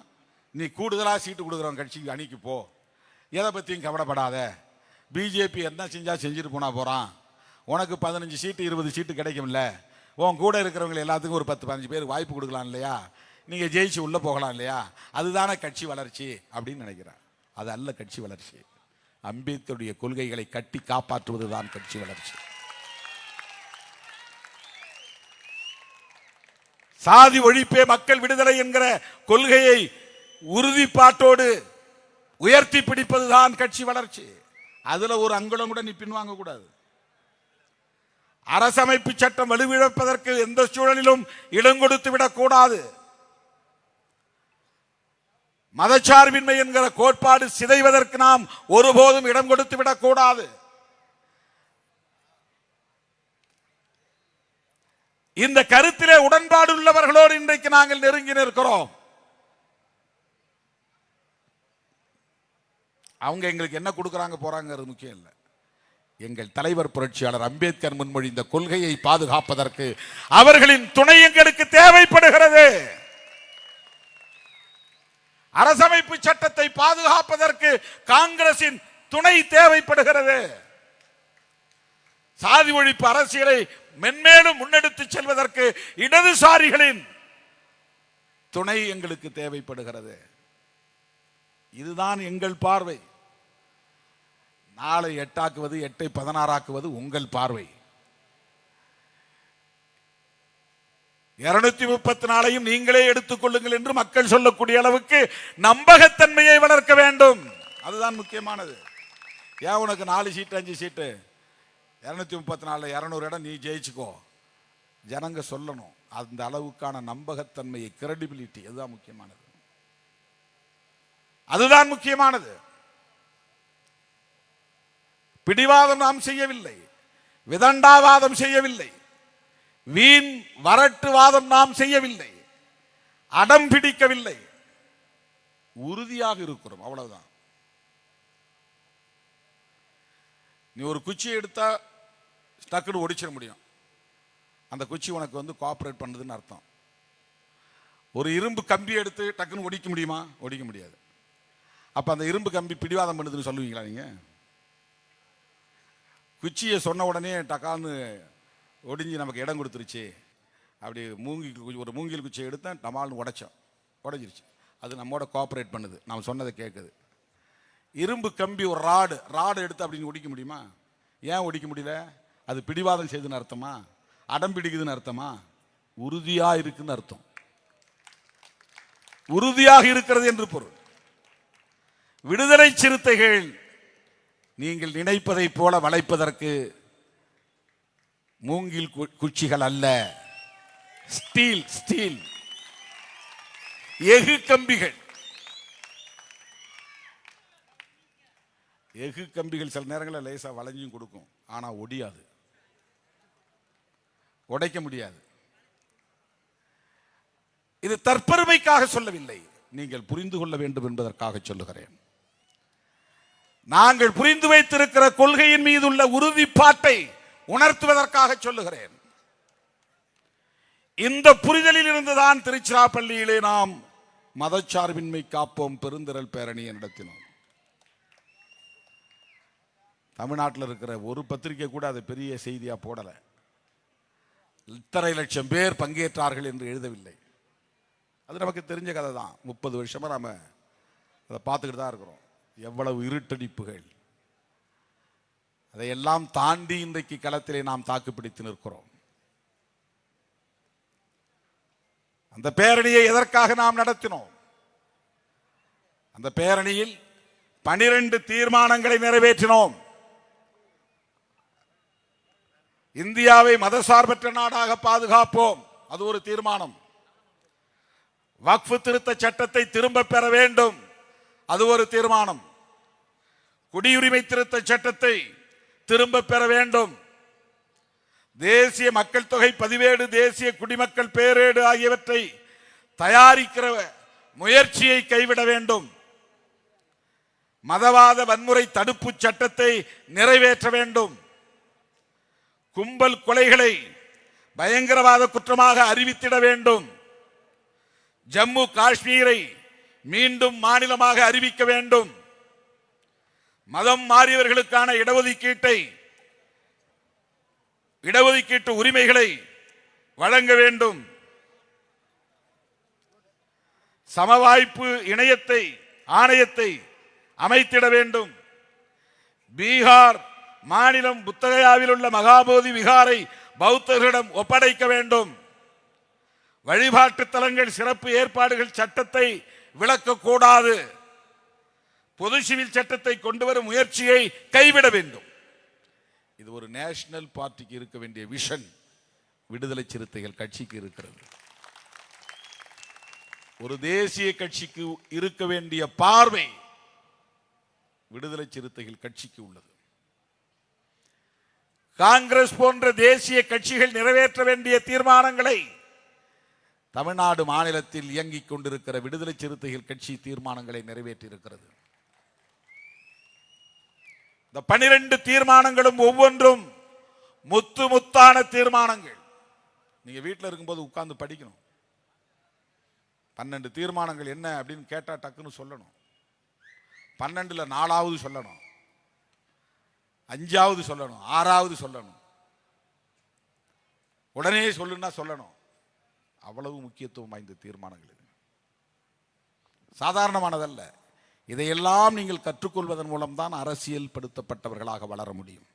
நீ கூடுதலாக சீட்டு கொடுக்குறவன் கட்சிக்கு அணிக்கு போ, எதை பற்றியும் கவலைப்படாத, பிஜேபி என்ன செஞ்சா செஞ்சுட்டு போனா போறான், உனக்கு 15 சீட்டு 20 சீட்டு கிடைக்கும்ல, உன் கூட இருக்கிறவங்க எல்லாத்துக்கும் ஒரு 10-15 பேர் வாய்ப்பு கொடுக்கலாம் இல்லையா, நீங்க ஜெயிச்சு உள்ள போகலாம் இல்லையா, அதுதானே கட்சி வளர்ச்சி அப்படின்னு நினைக்கிறேன். அது அல்ல கட்சி வளர்ச்சி. அம்பேத்கருடைய கொள்கைகளை கட்டி காப்பாற்றுவதுதான் கட்சி வளர்ச்சி. சாதி ஒழிப்பே மக்கள் விடுதலை என்கிற கொள்கையை உறுதிப்பாட்டோடு உயர்த்தி பிடிப்பதுதான் கட்சி வளர்ச்சி. அதுல ஒரு அங்குலம் கூட நீ பின்வாங்க கூடாது. அரசமைப்பு சட்டம் வலுவிழப்பதற்கு எந்த சூழலிலும் இடம் கொடுத்து விடக் கூடாது. மதச்சார்பின்மை என்கிற கோட்பாடு சிதைவதற்கு நாம் ஒருபோதும் இடம் கொடுத்து விடக் கூடாது. இந்த கருத்திலே உடன்பாடு உள்ளவர்களோடு இன்றைக்கு நாங்கள் நெருங்கி நிற்கிறோம். அவங்க எங்களுக்கு என்ன கொடுக்கறாங்க போறாங்கிறது முக்கியம் இல்லை. எங்கள் தலைவர் புரட்சியாளர் அம்பேத்கர் முன்மொழிந்த கொள்கையை பாதுகாப்பதற்கு அவர்களின் துணை எங்களுக்கு தேவைப்படுகிறது. அரசமைப்பு சட்டத்தை பாதுகாப்பதற்கு காங்கிரசின் துணை தேவைப்படுகிறது. சாதி ஒழிப்பு அரசியலை மென்மேலும் முன்னெடுத்து செல்வதற்கு இடதுசாரிகளின் துணை எங்களுக்கு தேவைப்படுகிறது. இதுதான் எங்கள் பார்வை. நாளை 8 ஆக்குவது 8 16 ஆக்குவது உங்கள் பார்வை. 234 நீங்களே எடுத்துக் கொள்ளுங்கள் என்று மக்கள் சொல்லக்கூடிய அளவுக்கு நம்பகத்தன்மையை வளர்க்க வேண்டும். அதுதான் முக்கியமானது. ஏன் உனக்கு 4 சீட்டு 5 சீட்டு 234 200 இடம் நீ ஜெயிச்சுக்கோ, ஜனங்க சொல்லணும். அந்த அளவுக்கான நம்பகத்தன்மையை, கிரெடிபிலிட்டி, அதுதான் முக்கியமானது. அதுதான் முக்கியமானது. பிடிவாதம் நாம் செய்யவில்லை, விதண்டாவாதம் செய்யவில்லை, வீண் வரட்டுவாதம் நாம் செய்யவில்லை, அடம் பிடிக்கவில்லை, உறுதியாக இருக்கிறோம். அவ்வளவுதான். நீ ஒரு குச்சியை எடுத்தா டக்குன்னு ஒடிச்சிட முடியும். அந்த குச்சி உனக்கு கோஆபரேட் பண்ணுதுன்னு அர்த்தம். ஒரு இரும்பு கம்பி எடுத்து டக்குன்னு ஒடிக்க முடியுமா? ஒடிக்க முடியாது. அப்ப அந்த இரும்பு கம்பி பிடிவாதம் பண்ணுதுன்னு சொல்லுவீங்களா நீங்க? குச்சியை சொன்ன உடனே டக்கான்னு ஒடிஞ்சு நமக்கு இடம் கொடுத்துருச்சு. அப்படி ஒரு மூங்கில் குச்சியை எடுத்தா டமால்னு உடைஞ்சிருச்சு. அது நம்மோட கோஆபரேட் பண்ணுது, நாம் சொன்னதை கேட்குது. இரும்பு கம்பி ஒரு ராடு எடுத்து அப்படின்னு ஒடிக்க முடியுமா? ஏன் ஒடிக்க முடியல? அது பிடிவாதம் செய்துன்னு அர்த்தமா? அடம் பிடிக்குதுன்னு அர்த்தமா? உறுதியா இருக்குன்னு அர்த்தம். உறுதியாக இருக்கிறது என்று பொருள். விடுதலை சிறுத்தைகள் நீங்கள் நினைப்பதை போல வளைப்பதற்கு மூங்கில் குச்சிகள் அல்ல, ஸ்டீல் எஃகு கம்பிகள். எஃகு கம்பிகள் சில நேரங்களில் லேசா வளைஞ்சும் கொடுக்கும், ஆனா ஒடியாது, உடைக்க முடியாது. இது தற்பெருமைக்காக சொல்லவில்லை, நீங்கள் புரிந்து கொள்ள வேண்டும் என்பதற்காக சொல்லுகிறேன். நாங்கள் புரிந்து வைத்திருக்கிற கொள்கையின் மீது உள்ள உறுதிப்பாட்டை உணர்த்துவதற்காக சொல்லுகிறேன். இந்த புரிதலில் இருந்துதான் திருச்சிராப்பள்ளியிலே நாம் மதச்சார்பின்மை காப்போம் பெருந்திரள் பேரணியை நடத்தினோம். தமிழ்நாட்டில் இருக்கிற ஒரு பத்திரிகை கூட அதை பெரிய செய்தியா போடல. இத்தனை லட்சம் பேர் பங்கேற்றார்கள் என்று எழுதவில்லை. அது நமக்கு தெரிஞ்ச கதை தான். 30 வருஷமா நாம அதை பார்த்துக்கிட்டு தான் இருக்கிறோம். எவ்வளவு இருட்டடிப்புகள், அதையெல்லாம் தாண்டி இன்றைக்கு களத்திலே நாம் தாக்குப்பிடித்து நிற்கிறோம். அந்த பேரணியை எதற்காக நாம் நடத்தினோம்? அந்த பேரணியில் 12 தீர்மானங்களை நிறைவேற்றினோம். இந்தியாவை மதசார்பற்ற நாடாக பாதுகாப்போம், அது ஒரு தீர்மானம். வக்ஃப் திருத்த சட்டத்தை திரும்ப பெற வேண்டும், அது ஒரு தீர்மானம். குடியுரிமை திருத்த சட்டத்தை திரும்ப பெற வேண்டும். தேசிய மக்கள் தொகை பதிவேடு, தேசிய குடிமக்கள் பேரேடு ஆகியவற்றை தயாரிக்கிற முயற்சியை கைவிட வேண்டும். மதவாத வன்முறை தடுப்பு சட்டத்தை நிறைவேற்ற வேண்டும். கும்பல் கொலைகளை பயங்கரவாத குற்றமாக அறிவித்திட வேண்டும். ஜம்மு காஷ்மீரை மீண்டும் மாநிலமாக அறிவிக்க வேண்டும். மதம் மாறியவர்களுக்கான இடஒதுக்கீட்டு உரிமைகளை வழங்க வேண்டும். சமவாய்ப்பு ஆணையத்தை அமைத்திட வேண்டும். பீகார் மாநிலம் புத்தகயாவில் உள்ள மகாபோதி விகாரை பௌத்தர்களிடம் ஒப்படைக்க வேண்டும். வழிபாட்டு தலங்கள் சிறப்பு ஏற்பாடுகள் சட்டத்தை விளக்கக்கூடாது. பொது சிவில் சட்டத்தை கொண்டு வரும் முயற்சியை கைவிட வேண்டும். இது ஒரு நேஷனல் பார்ட்டிக்கு இருக்க வேண்டிய விஷன் விடுதலை சிறுத்தைகள் கட்சிக்கு இருக்கிறது. ஒரு தேசிய கட்சிக்கு இருக்க வேண்டிய பார்வை விடுதலை சிறுத்தைகள் கட்சிக்கு உள்ளது. காங்கிரஸ் போன்ற தேசிய கட்சிகள் நிறைவேற்ற வேண்டிய தீர்மானங்களை தமிழ்நாடு மாநிலத்தில் இயங்கிக் கொண்டிருக்கிற விடுதலை சிறுத்தைகள் கட்சி தீர்மானங்களை நிறைவேற்றி இருக்கிறது. இந்த 12 தீர்மானங்களும் ஒவ்வொன்றும் முத்து முத்தான தீர்மானங்கள். நீங்க வீட்டில் இருக்கும்போது உட்கார்ந்து படிக்கணும். 12 தீர்மானங்கள் என்ன அப்படின்னு கேட்டா டக்குன்னு சொல்லணும். 12ல் 4வது சொல்லணும், 5வது சொல்லணும், 6வது சொல்லணும். உடனே சொல்லுன்னா சொல்லணும். அவ்வளவு முக்கியத்துவம் வாய்ந்த தீர்மானங்கள் இது. சாதாரணமானதல்ல. இதையெல்லாம் நீங்கள் கற்றுக்கொள்வதன் மூலம்தான் அரசியல் படுத்தப்பட்டவர்களாக வளர முடியும்.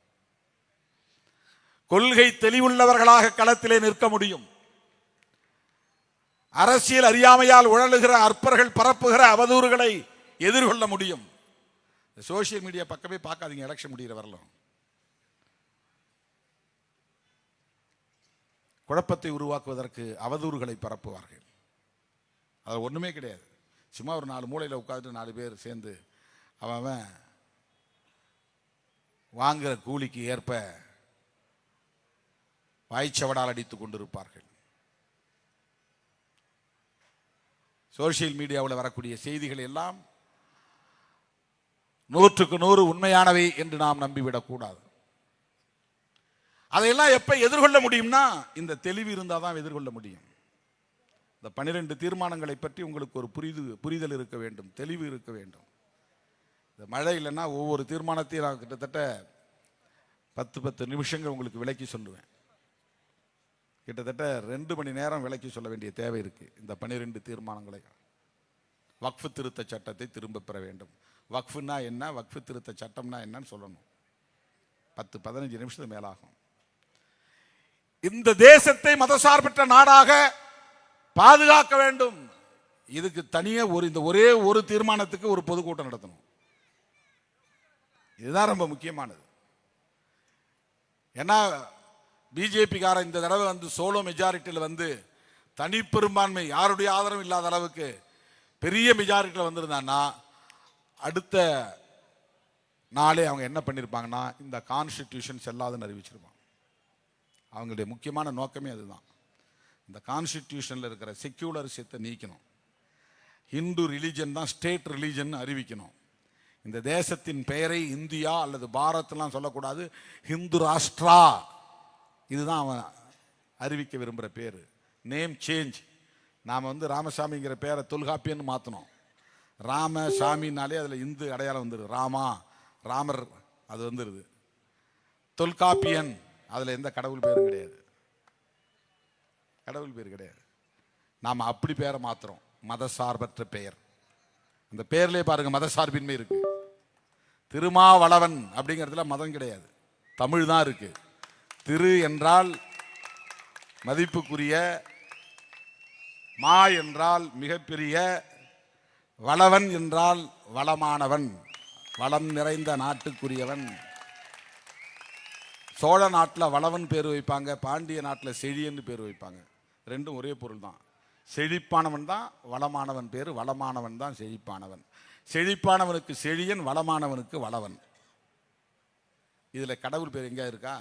கொள்கை தெளிவுள்ளவர்களாக களத்திலே நிற்க முடியும். அரசியல் அறியாமையால் உழலுகிற அற்பர்கள் பரப்புகிற அவதூறுகளை எதிர்கொள்ள முடியும். சோசியல் மீடியா பக்கமே பார்க்காதீங்க. எலெக்ஷன் முடிகிற வரலாம் குழப்பத்தை உருவாக்குவதற்கு அவதூறுகளை பரப்புவார்கள். அது ஒண்ணுமே கிடையாது. சும்மா ஒரு 4 மூலையில் உட்காந்துட்டு 4 பேர் சேர்ந்து அவன் வாங்குற கூலிக்கு ஏற்ப வாய்ச்சவடால் அடித்துக் கொண்டிருப்பார்கள். சோசியல் மீடியாவில் வரக்கூடிய செய்திகள் எல்லாம் 100க்கு 100 உண்மையானவை என்று நாம் நம்பிவிடக்கூடாது. அதையெல்லாம் எப்ப எதிர்கொள்ள முடியும்னா இந்த தெளிவு இருந்தால் தான் எதிர்கொள்ள முடியும். இந்த 12 தீர்மானங்களை பற்றி உங்களுக்கு ஒரு புரிதல் இருக்க வேண்டும், தெளிவு இருக்க வேண்டும். இந்த மழை இல்லைன்னா ஒவ்வொரு தீர்மானத்தையும் நான் கிட்டத்தட்ட 10 நிமிஷங்கள் உங்களுக்கு விளக்கி சொல்லுவேன். கிட்டத்தட்ட 2 மணி நேரம் விளக்கி சொல்ல வேண்டிய தேவை இருக்கு. இந்த 12 தீர்மானங்களை. வக்ஃபு திருத்த சட்டத்தை திரும்ப பெற வேண்டும். வக்ஃபுன்னா என்ன, வக்ஃபு திருத்த சட்டம்னா என்னன்னு சொல்லணும். 10-15 நிமிஷத்துக்கு மேலாகும். இந்த தேசத்தை மதசார்பற்ற நாடாக பாதுகாக்க வேண்டும். இதுக்கு தனியே இந்த ஒரே ஒரு தீர்மானத்துக்கு ஒரு பொதுக்கூட்டம் நடத்தணும். இதுதான் ரொம்ப முக்கியமானது. ஏன்னா பிஜேபிக்கார இந்த தடவை சோலோ மெஜாரிட்டியில் தனிப்பெரும்பான்மை யாருடைய ஆதரவும் இல்லாத அளவுக்கு பெரிய மெஜாரிட்டியில் வந்திருந்தான்னா அடுத்த நாளே அவங்க என்ன பண்ணியிருப்பாங்கன்னா இந்த கான்ஸ்டிடியூஷன் செல்லாதுன்னு அறிவிச்சிருப்பாங்க. அவங்களுடைய முக்கியமான நோக்கமே அதுதான். இந்த கான்ஸ்டிடியூஷனில் இருக்கிற செக்யூலரிசத்தை நீக்கணும். ஹிந்து ரிலிஜன் தான் ஸ்டேட் ரிலிஜன் அறிவிக்கணும். இந்த தேசத்தின் பெயரை இந்தியா அல்லது பாரத்லாம் சொல்லக்கூடாது, ஹிந்து ராஷ்டிரா. இதுதான் அவன் அறிவிக்க விரும்புகிற பேர். Name change. நாம் ராமசாமிங்கிற பேரை தொல்காப்பியன்னு மாற்றணும். ராமசாமினாலே அதில் இந்து அடையாளம் வந்துடுது. ராமா, ராமர் அது வந்துடுது. தொல்காப்பியன் அதில் எந்த கடவுள் பேரும் கிடையாது. கடவுள் பேர் கிடையாது. நாம் அப்படி பேரை மாற்றுறோம். மதசார்பற்ற பெயர். அந்த பெயர்லேயே பாருங்க மதசார்பின்மை இருக்கு. திருமாவளவன் அப்படிங்கிறதுல மதம் கிடையாது, தமிழ் தான் இருக்கு. திரு என்றால் மதிப்புக்குரிய, மா என்றால் மிகப்பெரிய, வளவன் என்றால் வளமானவன், வளம் நிறைந்த நாட்டுக்குரியவன். சோழ நாட்டில் வளவன் பேர் வைப்பாங்க, பாண்டிய நாட்டில் செழியன்னு பேர் வைப்பாங்க. ரெண்டும் ஒரே பொருள் தான். செழிப்பானவன் தான் வளமானவன் பேர், வளமானவன் தான் செழிப்பானவன். செழிப்பானவனுக்கு செழியன், வளமானவனுக்கு வளவன். இதில் கடவுள் பேர் எங்கே இருக்கா?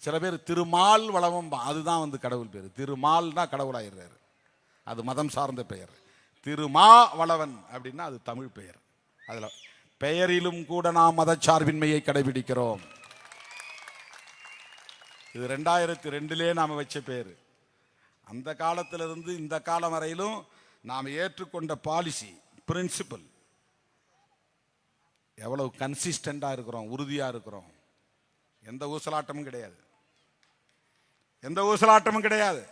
சில பேர் திருமால் வளவம், அதுதான் கடவுள் பேர். திருமால்னா கடவுளாயிடுறாரு, அது மதம் சார்ந்த பெயர். திருமா வளவன் அப்படின்னா அது தமிழ் பெயர். அதில் பெயரிலும் கூட நாம் மதச்சார்பின்மையை கடைபிடிக்கிறோம். இது 2002 நாம் வச்ச பேர். அந்த காலத்திலிருந்து இந்த காலம் வரையிலும் நாம் ஏற்றுக்கொண்ட பாலிசி, பிரின்சிபல், எவ்வளவு கன்சிஸ்டண்டாக இருக்கிறோம், உறுதியாக இருக்கிறோம். எந்த ஊசலாட்டமும் கிடையாது, எந்த ஊசலாட்டமும் கிடையாது.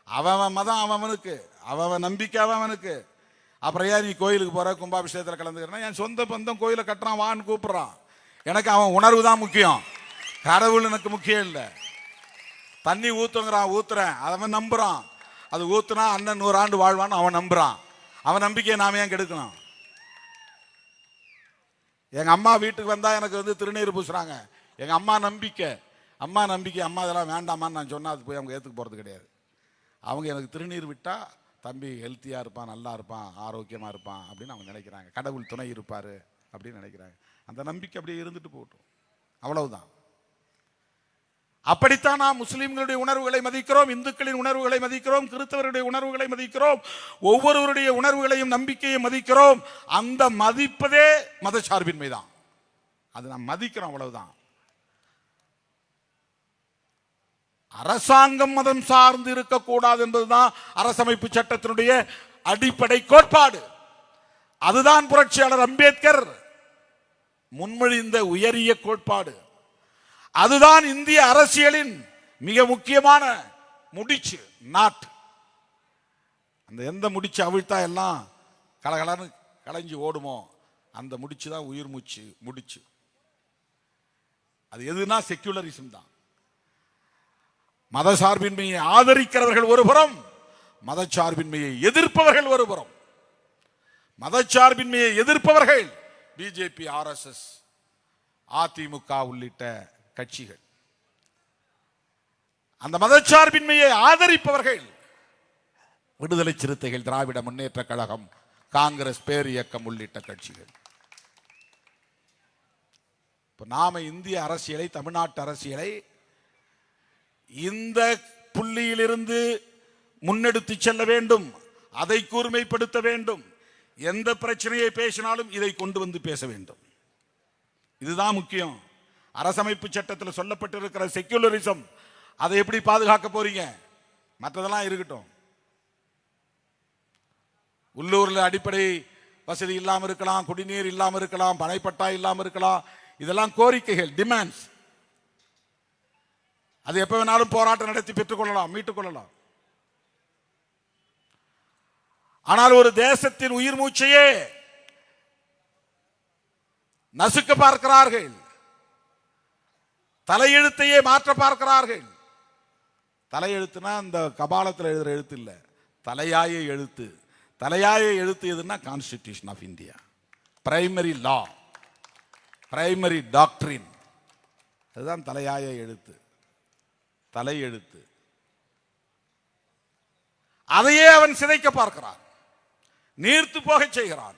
அவன் மதம் அவனுக்கு, அவன் நம்பிக்கை அவனுக்கு. அப்புறம் ஏன் நீ கோயிலுக்கு போற, கும்பாபிஷேகத்தில் கலந்துக்கிறேன்னா என் சொந்த பந்தம் கோயிலை கட்டுறான் வான்னு கூப்பிடுறான். எனக்கு அவன் உணர்வு தான் முக்கியம், கடவுள் எனக்கு முக்கியம் இல்லை. தண்ணி ஊத்துங்கிறான், ஊத்துறேன், அவன் நம்புறான். அது ஊத்துனா அண்ணன் 100 ஆண்டு வாழ்வான்னு அவன் நம்புறான். அவன் நம்பிக்கையை நாம ஏன் கெடுக்கணும்? எங்க அம்மா வீட்டுக்கு வந்தா எனக்கு திருநீர் பூசுறாங்க. எங்க அம்மா நம்பிக்கை, அம்மா இதெல்லாம் வேண்டாமான்னு நான் சொன்னா அது போய் அவங்க ஏத்துக்கு போறது கிடையாது. அவங்க எனக்கு திருநீர் விட்டா தம்பி ஹெல்த்தியா இருப்பான், நல்லா இருப்பான், ஆரோக்கியமா இருப்பான் அப்படின்னு அவங்க நினைக்கிறாங்க. கடவுள் துணை இருப்பாரு அப்படின்னு நினைக்கிறாங்க. அந்த நம்பிக்கை அப்படியே இருந்துட்டு போகட்டும், அவ்வளவுதான். அப்படித்தான் நாம் முஸ்லிம்களுடைய உணர்வுகளை மதிக்கிறோம், இந்துக்களின் உணர்வுகளை மதிக்கிறோம், கிறிஸ்தவருடைய உணர்வுகளை மதிக்கிறோம், ஒவ்வொருவருடைய உணர்வுகளையும் நம்பிக்கையும் மதிக்கிறோம். அந்த மதிப்பதே மதச்சார்பின்மை தான். அது நாம் மதிக்கிறோம், அவ்வளவுதான். அரசாங்கம் மதம் சார்ந்து இருக்கக்கூடாது என்பதுதான் அரசமைப்பு சட்டத்தினுடைய அடிப்படை கோட்பாடு. அதுதான் புரட்சியாளர் அம்பேத்கர் முன்மொழிந்த உயரிய கோட்பாடு. அதுதான் இந்திய அரசியலின் மிக முக்கியமான முடிச்சு, நாட்டு. அந்த எந்த முடிச்சு அவிழ்த்தா எல்லாம் கலகலன்னு கலைஞ்சு ஓடுமோ அந்த முடிச்சு தான் உயிர் மூச்சு முடிச்சு. அது எதுனா செக்யூலரிசம் தான். மதசார்பின்மையை ஆதரிக்கிறவர்கள் ஒருபுறம், மதச்சார்பின்மையை எதிர்ப்பவர்கள் ஒருபுறம். மதச்சார்பின்மையை எதிர்ப்பவர்கள் பிஜேபி, RSS, அதிமுக உள்ளிட்ட கட்சிகள். அந்த மதச்சார்பின்மையை ஆதரிப்பவர்கள் விடுதலை சிறுத்தைகள், திராவிட முன்னேற்ற கழகம், காங்கிரஸ் பேர் இயக்கம் உள்ளிட்ட கட்சிகள். இப்ப நாம இந்திய அரசியலை, தமிழ்நாட்டு அரசியலை இந்த புள்ளியிலிருந்து முன்னெடுத்து செல்ல வேண்டும், அதை கூர்மைப்படுத்த வேண்டும். எந்த பிரச்சனையை பேசினாலும் இதை கொண்டு வந்து பேச வேண்டும். இதுதான் முக்கியம். அரசமைப்பு சட்டத்தில் சொல்லப்பட்டிருக்கிற செக்யூலரிசம், அதை எப்படி பாதுகாக்க போறீங்க? மற்றதெல்லாம் இருக்கட்டும். உள்ளூர்ல அடிப்படை வசதி இல்லாம இருக்கலாம், குடிநீர் இல்லாம இருக்கலாம், பனைப்பட்டா இல்லாம இருக்கலாம். இதெல்லாம் கோரிக்கைகள், டிமாண்ட்ஸ். அது எப்ப வேணாலும் போராட்டம் நடத்தி பெற்றுக் கொள்ளலாம், மீட்டுக் கொள்ளலாம். ஆனால் ஒரு தேசத்தின் உயிர் மூச்சையே நசுக்க பார்க்கிறார்கள், தலையெழுத்தையே மாற்ற பார்க்கிறார்கள். தலையெழுத்துனா இந்த கபாலத்தில் எழுதுற எழுத்து இல்ல, தலையாய எழுத்து. தலையாய எழுத்து எதுன்னா constitution of India, primary law, primary டாக்டரின். அதுதான் தலையாய எழுத்து, தலையெழுத்து. அதையே அவன் சிதைக்க பார்க்கிறான், நீர்த்து போக செய்கிறான்.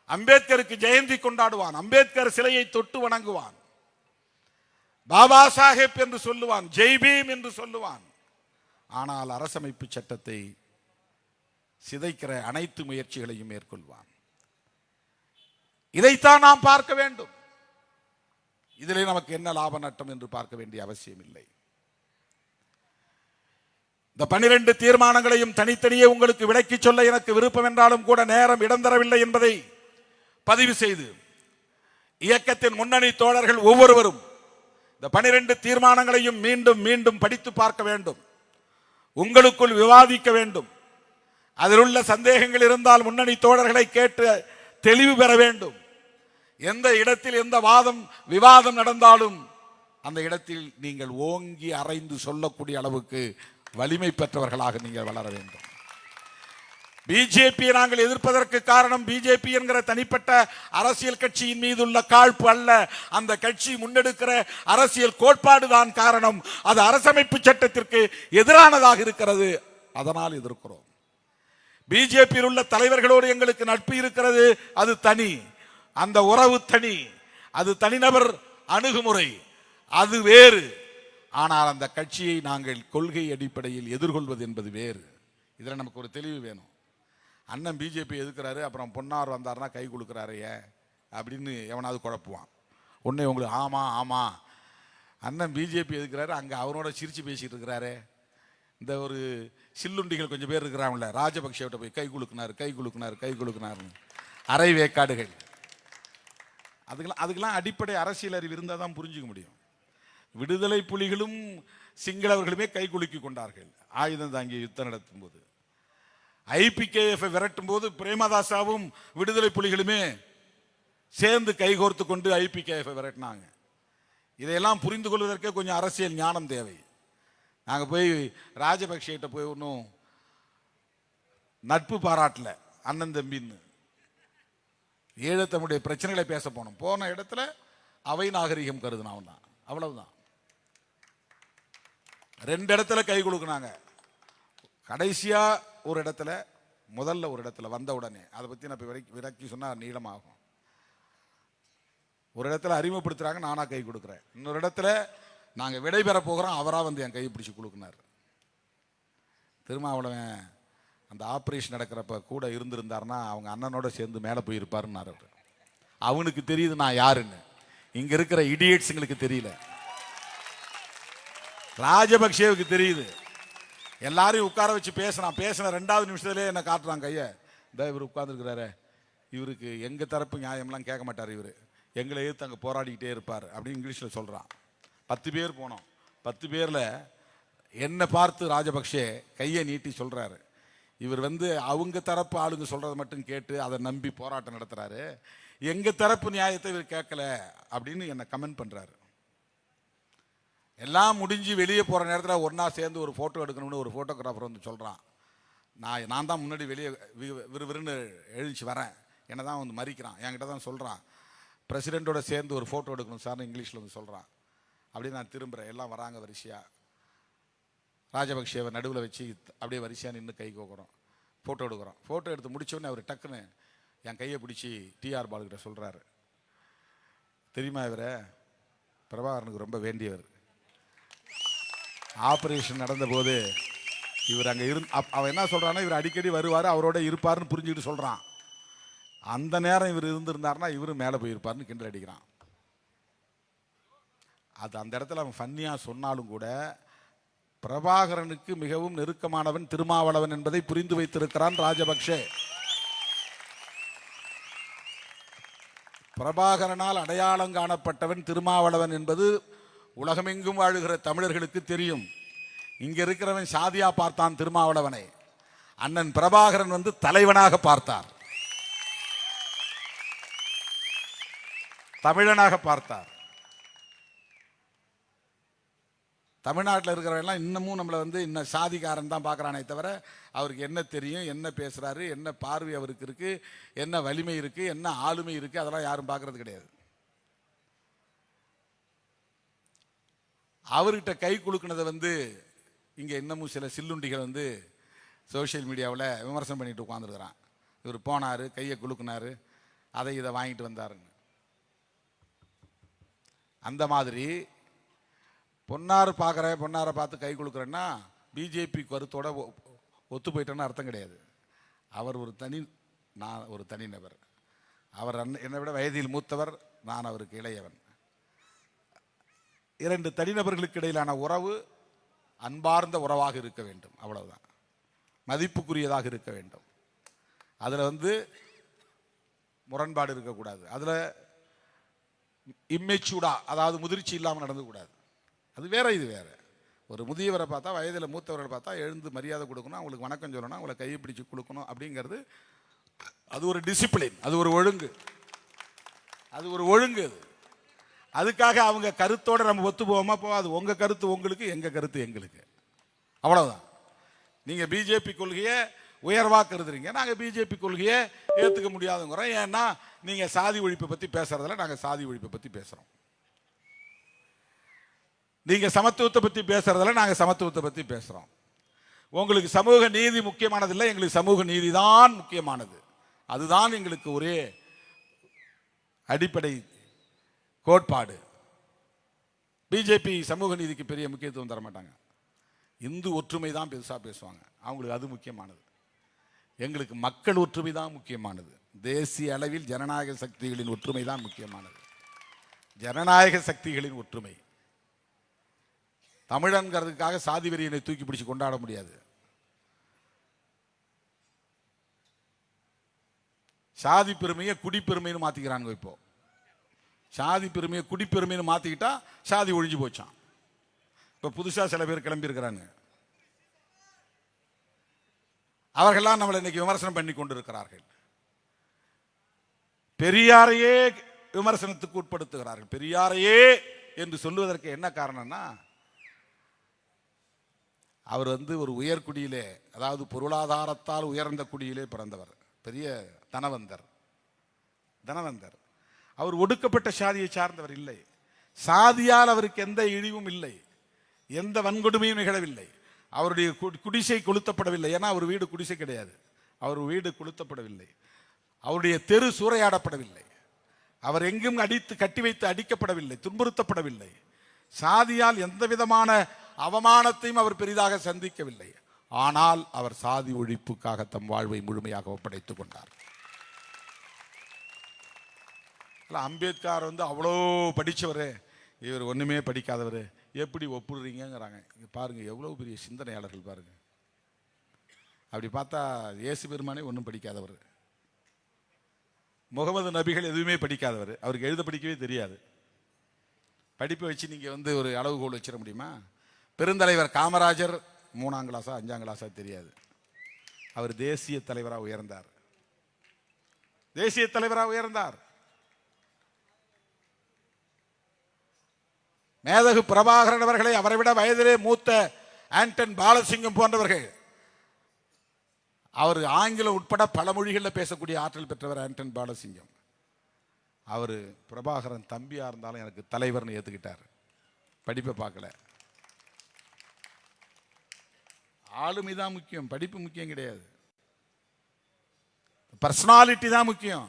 அம்பேத்கருக்கு ஜெயந்தி கொண்டாடுவான், அம்பேத்கர் சிலையை தொட்டு வணங்குவான், பாபா சாஹேப் என்று சொல்லுவான், ஜெய் பீம் என்று சொல்லுவான். ஆனால் அரசமைப்பு சட்டத்தை சிதைக்கிற அனைத்து முயற்சிகளையும் மேற்கொள்வான். இதைத்தான் நாம் பார்க்க வேண்டும். இதிலே நமக்கு என்ன லாப நட்டம் என்று பார்க்க வேண்டிய அவசியம் இல்லை. இந்த 12 தீர்மானங்களையும் தனித்தனியே உங்களுக்கு விளக்கி சொல்ல எனக்கு விருப்பம் என்றாலும் கூட நேரம் இடம் தரவில்லை என்பதை பதிவு செய்து, இயக்கத்தின் முன்னணி தோழர்கள் ஒவ்வொருவரும் இந்த 12 தீர்மானங்களையும் மீண்டும் மீண்டும் படித்து பார்க்க வேண்டும், உங்களுக்குள் விவாதிக்க வேண்டும். அதில் உள்ள சந்தேகங்கள் இருந்தால் முன்னணி தோழர்களை கேட்டு தெளிவு பெற வேண்டும். எந்த இடத்தில் எந்த விவாதம் நடந்தாலும் அந்த இடத்தில் நீங்கள் ஓங்கி அறைந்து சொல்லக்கூடிய அளவுக்கு வலிமை பெற்றவர்களாக நீங்கள் வளர வேண்டும். பிஜேபியை நாங்கள் எதிர்ப்பதற்கு காரணம் பிஜேபி என்கிற தனிப்பட்ட அரசியல் கட்சியின் மீது உள்ள காழ்ப்பு அல்ல, அந்த கட்சி முன்னெடுக்கிற அரசியல் கோட்பாடு தான் காரணம். அது அரசமைப்பு சட்டத்திற்கு எதிரானதாக இருக்கிறது, அதனால் எதிர்க்கிறோம். பிஜேபியில் உள்ள தலைவர்களோடு எங்களுக்கு நட்பு இருக்கிறது, அது தனி, அந்த உறவு தனி, அது தனிநபர் அணுகுமுறை, அது வேறு. ஆனால் அந்த கட்சியை நாங்கள் கொள்கை அடிப்படையில் எதிர்கொள்வது என்பது வேறு. இதில் நமக்கு ஒரு தெளிவு வேணும். அண்ணன் பிஜேபி எதிர்க்கிறாரு, அப்புறம் பொன்னார் வந்தாருன்னா கை கொடுக்குறாரு அப்படின்னு எவனாவது குழப்புவான். உடனே உங்களுக்கு ஆமா ஆமா அண்ணன் பிஜேபி எதிர்க்கிறாரு, அங்கே அவனோட சிரிச்சு பேசிட்டு இருக்கிறாரு. இந்த ஒரு சில்லுண்டிகள் கொஞ்சம் பேர் இருக்கிறாங்கல்ல, ராஜபக்சேவிட்ட போய் கை குலுக்குனாரு அரை வேக்காடுகள். அதுக்கெல்லாம் அடிப்படை அரசியல் அறிவு இருந்தால் தான் புரிஞ்சுக்க முடியும். விடுதலை புலிகளும் சிங்களவர்களுமே கை குலுக்கி கொண்டார்கள் ஆயுதம் தாங்கிய யுத்தம் நடத்தும் போது. IPKF விரட்டும் போது பிரேமதாசாவும் விடுதலை புலிகளுமே சேர்ந்து கைகோர்த்து கொண்டு IPKF விரட்டினாங்க. இதையெல்லாம் புரிந்து கொள்வதற்கே கொஞ்சம் அரசியல் ஞானம் தேவை. நாங்கள் போய் ராஜபக்சேட்ட போய் ஒன்றும் நட்பு பாராட்டல, அண்ணன் தம்பின்னு. ஈழத்தமிழுடைய பிரச்சனைகளை பேச போனோம். போன இடத்துல அவை நாகரிகம் கருதுனான் தான், அவ்வளவுதான். 2 இடத்துல கை கொடுக்குனாங்க. கடைசியா ஒரு இடத்துல, முதல்ல ஒரு இடத்துல வந்த உடனே, அதை பத்தி நான் விரக்கி சொன்னா நீளமாகும். ஒரு இடத்துல அறிமுகப்படுத்துறாங்க, நானா கை கொடுக்குறேன். இன்னொரு இடத்துல நாங்க விடைபெற போகிறோம், அவரா வந்து என் கையை பிடிச்சி கொடுக்குனார். திருமாவளவன் அந்த ஆபரேஷன் நடக்கிறப்ப கூட இருந்திருந்தாருன்னா அவங்க அண்ணனோட சேர்ந்து மேலே போயிருப்பாருன்னாரு. அவனுக்கு தெரியுது நான் யாருன்னு, இங்க இருக்கிற இடியட்ஸுங்களுக்கு தெரியல. ராஜபக்சேவுக்கு தெரியுது. எல்லாரையும் உட்கார வச்சு பேசின 2வது நிமிஷத்துலேயே என்ன காட்டுறான் கையை. இந்த இவர் உட்கார்ந்துருக்கிறாரு, இவருக்கு எங்க தரப்பு நியாயம்லாம் கேட்க மாட்டார், இவர் எங்களை எதிர்த்து அங்கே போராடிக்கிட்டே இருப்பார் அப்படின்னு இங்கிலீஷில் சொல்கிறான். 10 பேர் போனோம். 10 பேரில் என்னை பார்த்து ராஜபக்சே கையை நீட்டி சொல்கிறாரு, இவர் வந்து அவங்க தரப்பு ஆளுங்க சொல்கிறத மட்டும் கேட்டு அதை நம்பி போராட்டம் நடத்துகிறாரு, எங்கள் தரப்பு நியாயத்தை இவர் கேட்கல அப்படின்னு என்னை கமெண்ட் பண்ணுறாரு. எல்லாம் முடிஞ்சு வெளியே போகிற நேரத்தில் ஒன்றா சேர்ந்து ஒரு ஃபோட்டோ எடுக்கணும்னு ஒரு ஃபோட்டோகிராஃபர் வந்து சொல்கிறான். நான் தான் முன்னாடி வெளியே விறுவிறுன்னு எழுதிச்சு வரேன், என்னை தான் வந்து மறிக்கிறான். என்கிட்ட தான் சொல்கிறான், பிரசிடெண்ட்டோட சேர்ந்து ஒரு ஃபோட்டோ எடுக்கணும் சார்னு இங்கிலீஷில் வந்து சொல்கிறான். அப்படியே நான் திரும்புகிறேன். எல்லாம் வராங்க வரிசையாக. ராஜபக்சேவை நடுவில் வச்சு அப்படியே வரிசையாக நின்று கை கோக்குறோம், ஃபோட்டோ எடுக்கிறோம். ஃபோட்டோ எடுத்து முடிச்சோடனே அவர் டக்குன்னு என் கையை பிடிச்சி டிஆர் பாலுக்கிட்ட சொல்கிறாரு, தெரியுமா இவரை பிரபாகரனுக்கு ரொம்ப வேண்டியவர். ஆப்ரேஷன் நடந்தபோது இவர் அங்கே அவன் என்ன சொல்கிறான்னா, இவர் அடிக்கடி வருவார், அவரோட இருப்பார்னு புரிஞ்சுக்கிட்டு சொல்கிறான். அந்த நேரம் இவர் இருந்திருந்தாருன்னா இவரு மேலே போயிருப்பார்னு கிண்டல் அடிக்கிறான். அது அந்த இடத்துல அவன் ஃபன்னியாக சொன்னாலும் கூட பிரபாகரனுக்கு மிகவும் நெருக்கமானவன் திருமாவளவன் என்பதை புரிந்து வைத்திருக்கிறான் ராஜபக்சே. பிரபாகரனால் அடையாளம் காணப்பட்டவன் திருமாவளவன் என்பது உலகமெங்கும் வாழுகிற தமிழர்களுக்கு தெரியும். இங்க இருக்கிறவன் சாதியா பார்த்தான் திருமாவளவனை, அண்ணன் பிரபாகரன் வந்து தலைவனாக பார்த்தார், தமிழனாக பார்த்தார். தமிழ்நாட்டில் இருக்கிறவெல்லாம் இன்னமும் நம்மளை வந்து இன்னும் சாதிக்காரன் தான் பார்க்குறானே தவிர அவருக்கு என்ன தெரியும், என்ன பேசுகிறாரு, என்ன பார்வை அவருக்கு இருக்குது, என்ன வலிமை இருக்குது, என்ன ஆளுமை இருக்குது, அதெல்லாம் யாரும் பார்க்கறது கிடையாது. அவர்கிட்ட கை குலுக்கினதை வந்து இங்கே இன்னமும் சில சில்லுண்டிகள் வந்து சோஷியல் மீடியாவில் விமர்சனம் பண்ணிட்டு உட்காந்துருக்கிறான். இவர் போனார், கையை குலுக்குனாரு, அதை இதை வாங்கிட்டு வந்தாருன்னு. அந்த மாதிரி பொன்னார் பார்க்குறேன், பொன்னாரை பார்த்து கை கொடுக்குறேன்னா பிஜேபி கருத்தோட ஒத்து போயிட்டேன்னு அர்த்தம் கிடையாது. அவர் ஒரு நான் ஒரு தனிநபர். அவர் என்னை விட வயதில் மூத்தவர், நான் அவருக்கு இளையவன். 2 தனிநபர்களுக்கு இடையிலான உறவு அன்பார்ந்த உறவாக இருக்க வேண்டும், அவ்வளவுதான். மதிப்புக்குரியதாக இருக்க வேண்டும். அதில் வந்து முரண்பாடு இருக்கக்கூடாது. அதில் இம்மெச்சூர்டா, அதாவது முதிர்ச்சி இல்லாமல் நடந்துக்கூடாது. அது வேற, இது வேற. ஒரு முதியவரை பார்த்தா, வயதில் மூத்தவரை பார்த்தா எழுந்து மரியாதை கொடுக்கணும், அவங்களுக்கு வணக்கம் சொல்லணும், அவங்களை கையை பிடிச்சி கொடுக்கணும் அப்படிங்கிறது அது ஒரு டிசிப்ளின், அது ஒரு ஒழுங்கு, அது ஒரு ஒழுங்கு. அதுக்காக அவங்க கருத்தோட நம்ம ஒத்து போவோமா? போகாது. உங்க கருத்து உங்களுக்கு, எங்க கருத்து எங்களுக்கு, அவ்வளவுதான். நீங்க பிஜேபி கொள்கையை உயர்வா கருதுறீங்க, நாங்க பிஜேபி கொள்கையை ஏத்துக்க முடியாதுங்கிறோம். ஏன்னா நீங்க சாதி ஒழிப்பை பத்தி பேசுறதுல நாங்க சாதி ஒழிப்பை பத்தி பேசுறோம். நீங்க சமத்துவத்தை பத்தி பேசுறதுல நாங்க சமத்துவத்தை பத்தி பேசுறோம். உங்களுக்கு சமூக நீதி முக்கியமானது இல்லை, எங்களுக்கு சமூக நீதி தான் முக்கியமானது. அதுதான் எங்களுக்கு ஒரே அடிப்படை கோட்பாடு. பிஜேபி சமூக நீதிக்கு பெரிய முக்கியத்துவம் தர மாட்டாங்க. இந்து ஒற்றுமை தான் பெருசா பேசுவாங்க, அவங்களுக்கு அது முக்கியமானது. எங்களுக்கு மக்கள் ஒற்றுமை தான் முக்கியமானது. தேசிய அளவில் ஜனநாயக சக்திகளின் ஒற்றுமை தான் முக்கியமானது. ஜனநாயக சக்திகளின் ஒற்றுமை. தமிழன்கிறதுக்காக சாதி வெறியனை தூக்கி பிடிச்சு கொண்டாட முடியாது. சாதி பெருமையை குடிப்பெருமைன்னு மாத்திக்கிறாங்க. இப்போ சாதி பெருமையை குடிப்பெருமைன்னு மாத்திக்கிட்டா சாதி ஒழிஞ்சு போச்சான். இப்ப புதுசா சில பேர் கிளம்பி இருக்கிறாங்க. அவர்கள்லாம் நம்மளை இன்னைக்கு விமர்சனம் பண்ணி கொண்டிருக்கிறார்கள். பெரியாரையே விமர்சனத்துக்கு உட்படுத்துகிறார்கள். பெரியாரையே என்று சொல்லுவதற்கு என்ன காரணம்னா, அவர் ஒரு உயர்குடியிலே, அதாவது பொருளாதாரத்தால் உயர்ந்த குடியிலே பிறந்தவர். பெரிய தனவந்தர். அவர் ஒடுக்கப்பட்ட சாதியை சார்ந்தவர் இல்லை. சாதியால் அவருக்கு எந்த இழிவும் இல்லை, எந்த வன்கொடுமையும் நிகழவில்லை. அவருடைய குடிசை கொளுத்தப்படவில்லை. ஏன்னா அவர் வீடு குடிசை கிடையாது. அவர் வீடு கொளுத்தப்படவில்லை. அவருடைய தெரு சூறையாடப்படவில்லை. அவர் எங்கும் கட்டி வைத்து அடிக்கப்படவில்லை, துன்புறுத்தப்படவில்லை. சாதியால் எந்த விதமான அவமானத்தையும் அவர் பெரிதாக சந்திக்கவில்லை. ஆனால் அவர் சாதி ஒழிப்புக்காக தம் வாழ்வை முழுமையாக ஒப்படைத்துக் கொண்டார். அம்பேத்கர் அவ்வளோ படித்தவர், இவர் ஒன்றுமே படிக்காதவர், எப்படி ஒப்புடுறீங்கிறாங்க. பாருங்க எவ்வளோ பெரிய சிந்தனையாளர்கள் பாருங்க. அப்படி பார்த்தா இயேசு பெருமானே ஒன்றும் படிக்காதவர், முகமது நபிகள் எதுவுமே படிக்காதவர், அவருக்கு எழுத படிக்கவே தெரியாது. படிப்பை வச்சு நீங்கள் ஒரு அளவுகோல் வச்சிட முடியுமா? பெருந்தலைவர் காமராஜர் 3ஆம் கிளாஸா 5ஆம் கிளாஸா தெரியாது. அவர் தேசிய தலைவராக உயர்ந்தார். மேதகு பிரபாகரன் அவர்களை அவரை விட வயதிலே மூத்த ஆண்டன் பாலசிங்கம் போன்றவர்கள், அவர் ஆங்கிலம் உட்பட பல மொழிகளில் பேசக்கூடிய ஆற்றல் பெற்றவர் ஆண்டன் பாலசிங்கம். அவர் பிரபாகரன் தம்பியா இருந்தாலும் எனக்கு தலைவர்னு ஏற்றுக்கிட்டார். படிப்பை பார்க்கல. ஆளுமை தான் முக்கியம், படிப்பு முக்கியம் கிடையாது. பர்சனாலிட்டி தான் முக்கியம்.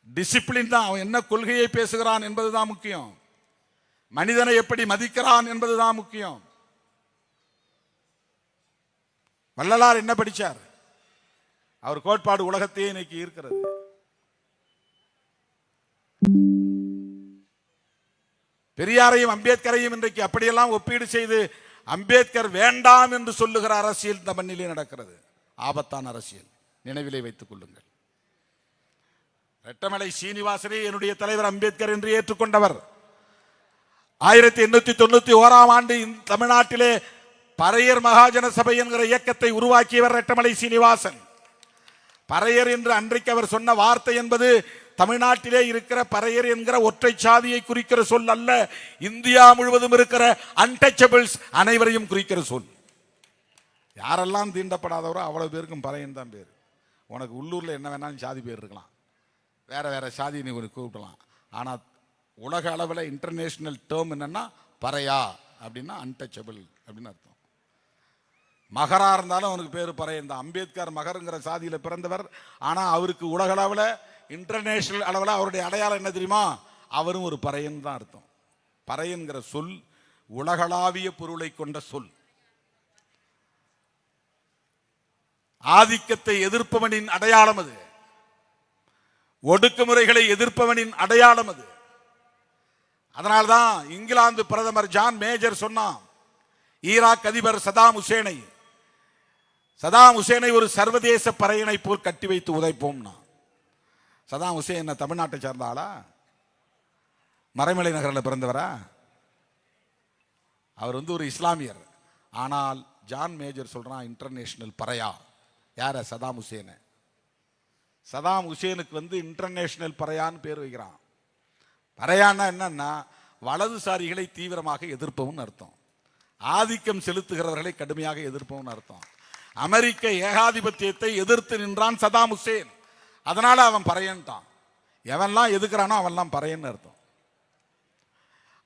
டிசிப்ளின் தான், அவன் என்ன கொள்கையை பேசுகிறான் என்பதுதான் முக்கியம். மனிதனை எப்படி மதிக்கிறான் என்பதுதான் முக்கியம். வள்ளலார் என்ன படிச்சார்? அவர் கோட்பாடு உலகத்தையே இன்னைக்கு இருக்கிறது. பெரியாரையும் அம்பேத்கரையும் இன்றைக்கு அப்படியெல்லாம் ஒப்பீடு செய்து அம்பேத்கர் வேண்டாம் என்று சொல்லுகிற அரசியல் இந்த மண்ணிலே நடக்கிறது. ஆபத்தான அரசியல், நினைவிலே வைத்துக் கொள்ளுங்கள். ரெட்டமலை சீனிவாசனே என்னுடைய தலைவர் அம்பேத்கர் என்று ஏற்றுக்கொண்டவர். 1891ஆம் ஆண்டு தமிழ்நாட்டிலே பறையர் மகாஜன சபை என்கிற இயக்கத்தை உருவாக்கியவர் ரெட்டமலை சீனிவாசன். பறையர் என்று அன்றைக்கு அவர் சொன்ன வார்த்தை என்பது தமிழ்நாட்டிலே இருக்கிற பறையர் என்கிற ஒற்றை சாதியை குறிக்கிற சொல் அல்ல, இந்தியா முழுவதும் இருக்கிற அன்டச்சபிள்ஸ் அனைவரையும் குறிக்கிற சொல். யாரெல்லாம் தீண்டப்படாதவரோ அவ்வளவு பேருக்கும் பறையன் தான் பேர். உனக்கு உள்ளூர்ல என்ன வேணாலும் சாதி பேர் இருக்கலாம், வேற வேற சாதி நீ கூப்பிடலாம். ஆனால் உலக அளவில் இன்டர்நேஷனல் டேர்ம் என்னன்னா பறையா அப்படின்னா அன்டச்சபிள் அப்படின்னு அர்த்தம். மகரா இருந்தாலும் அவனுக்கு பேர் பறையன் தான். அம்பேத்கர் மகருங்கிற சாதியில் பிறந்தவர். ஆனால் அவருக்கு உலக அளவில் இன்டர்நேஷனல் அளவில் அவருடைய அடையாளம் என்ன தெரியுமா? அவரும் ஒரு பறையன் தான் அர்த்தம். பறையன்கிற சொல் உலகளாவிய பொருளை கொண்ட சொல். ஆதிக்கத்தை எதிர்ப்பவனின் அடையாளம் அது. ஒடுக்குமுறைகளை எதிர்ப்பவனின் அடையாளம் அது. அதனால்தான் இங்கிலாந்து பிரதமர் ஜான் மேஜர் சொன்னான், ஈராக் அதிபர் சதாம் ஹுசேனை ஒரு சர்வதேச பறையனை போல் கட்டி வைத்து உதைப்போம்னா. சதாம் ஹுசேன் தமிழ்நாட்டை சேர்ந்த ஆளா? மறைமலை நகரில் பிறந்தவரா? அவர் ஒரு இஸ்லாமியர். ஆனால் ஜான் மேஜர் சொல்றான் இன்டர்நேஷனல் பறையா. யார? Saddam Hussein. சதாம் ஹுசேனுக்கு இன்டர்நேஷனல் பறையான்னு பேர் வைக்கிறான். பறையான்னா என்னன்னா வலதுசாரிகளை தீவிரமாக எதிர்ப்பவன் அர்த்தம். ஆதிக்கம் செலுத்துகிறவர்களை கடுமையாக எதிர்ப்பவன் அர்த்தம். அமெரிக்க ஏகாதிபத்தியத்தை எதிர்த்து நின்றான் சதாம் ஹுசேன். அதனால அவன் பறையன்ட்டான். எவன்லாம் எதிர்க்கிறானோ அவன்லாம் பறையன்னு அர்த்தம்.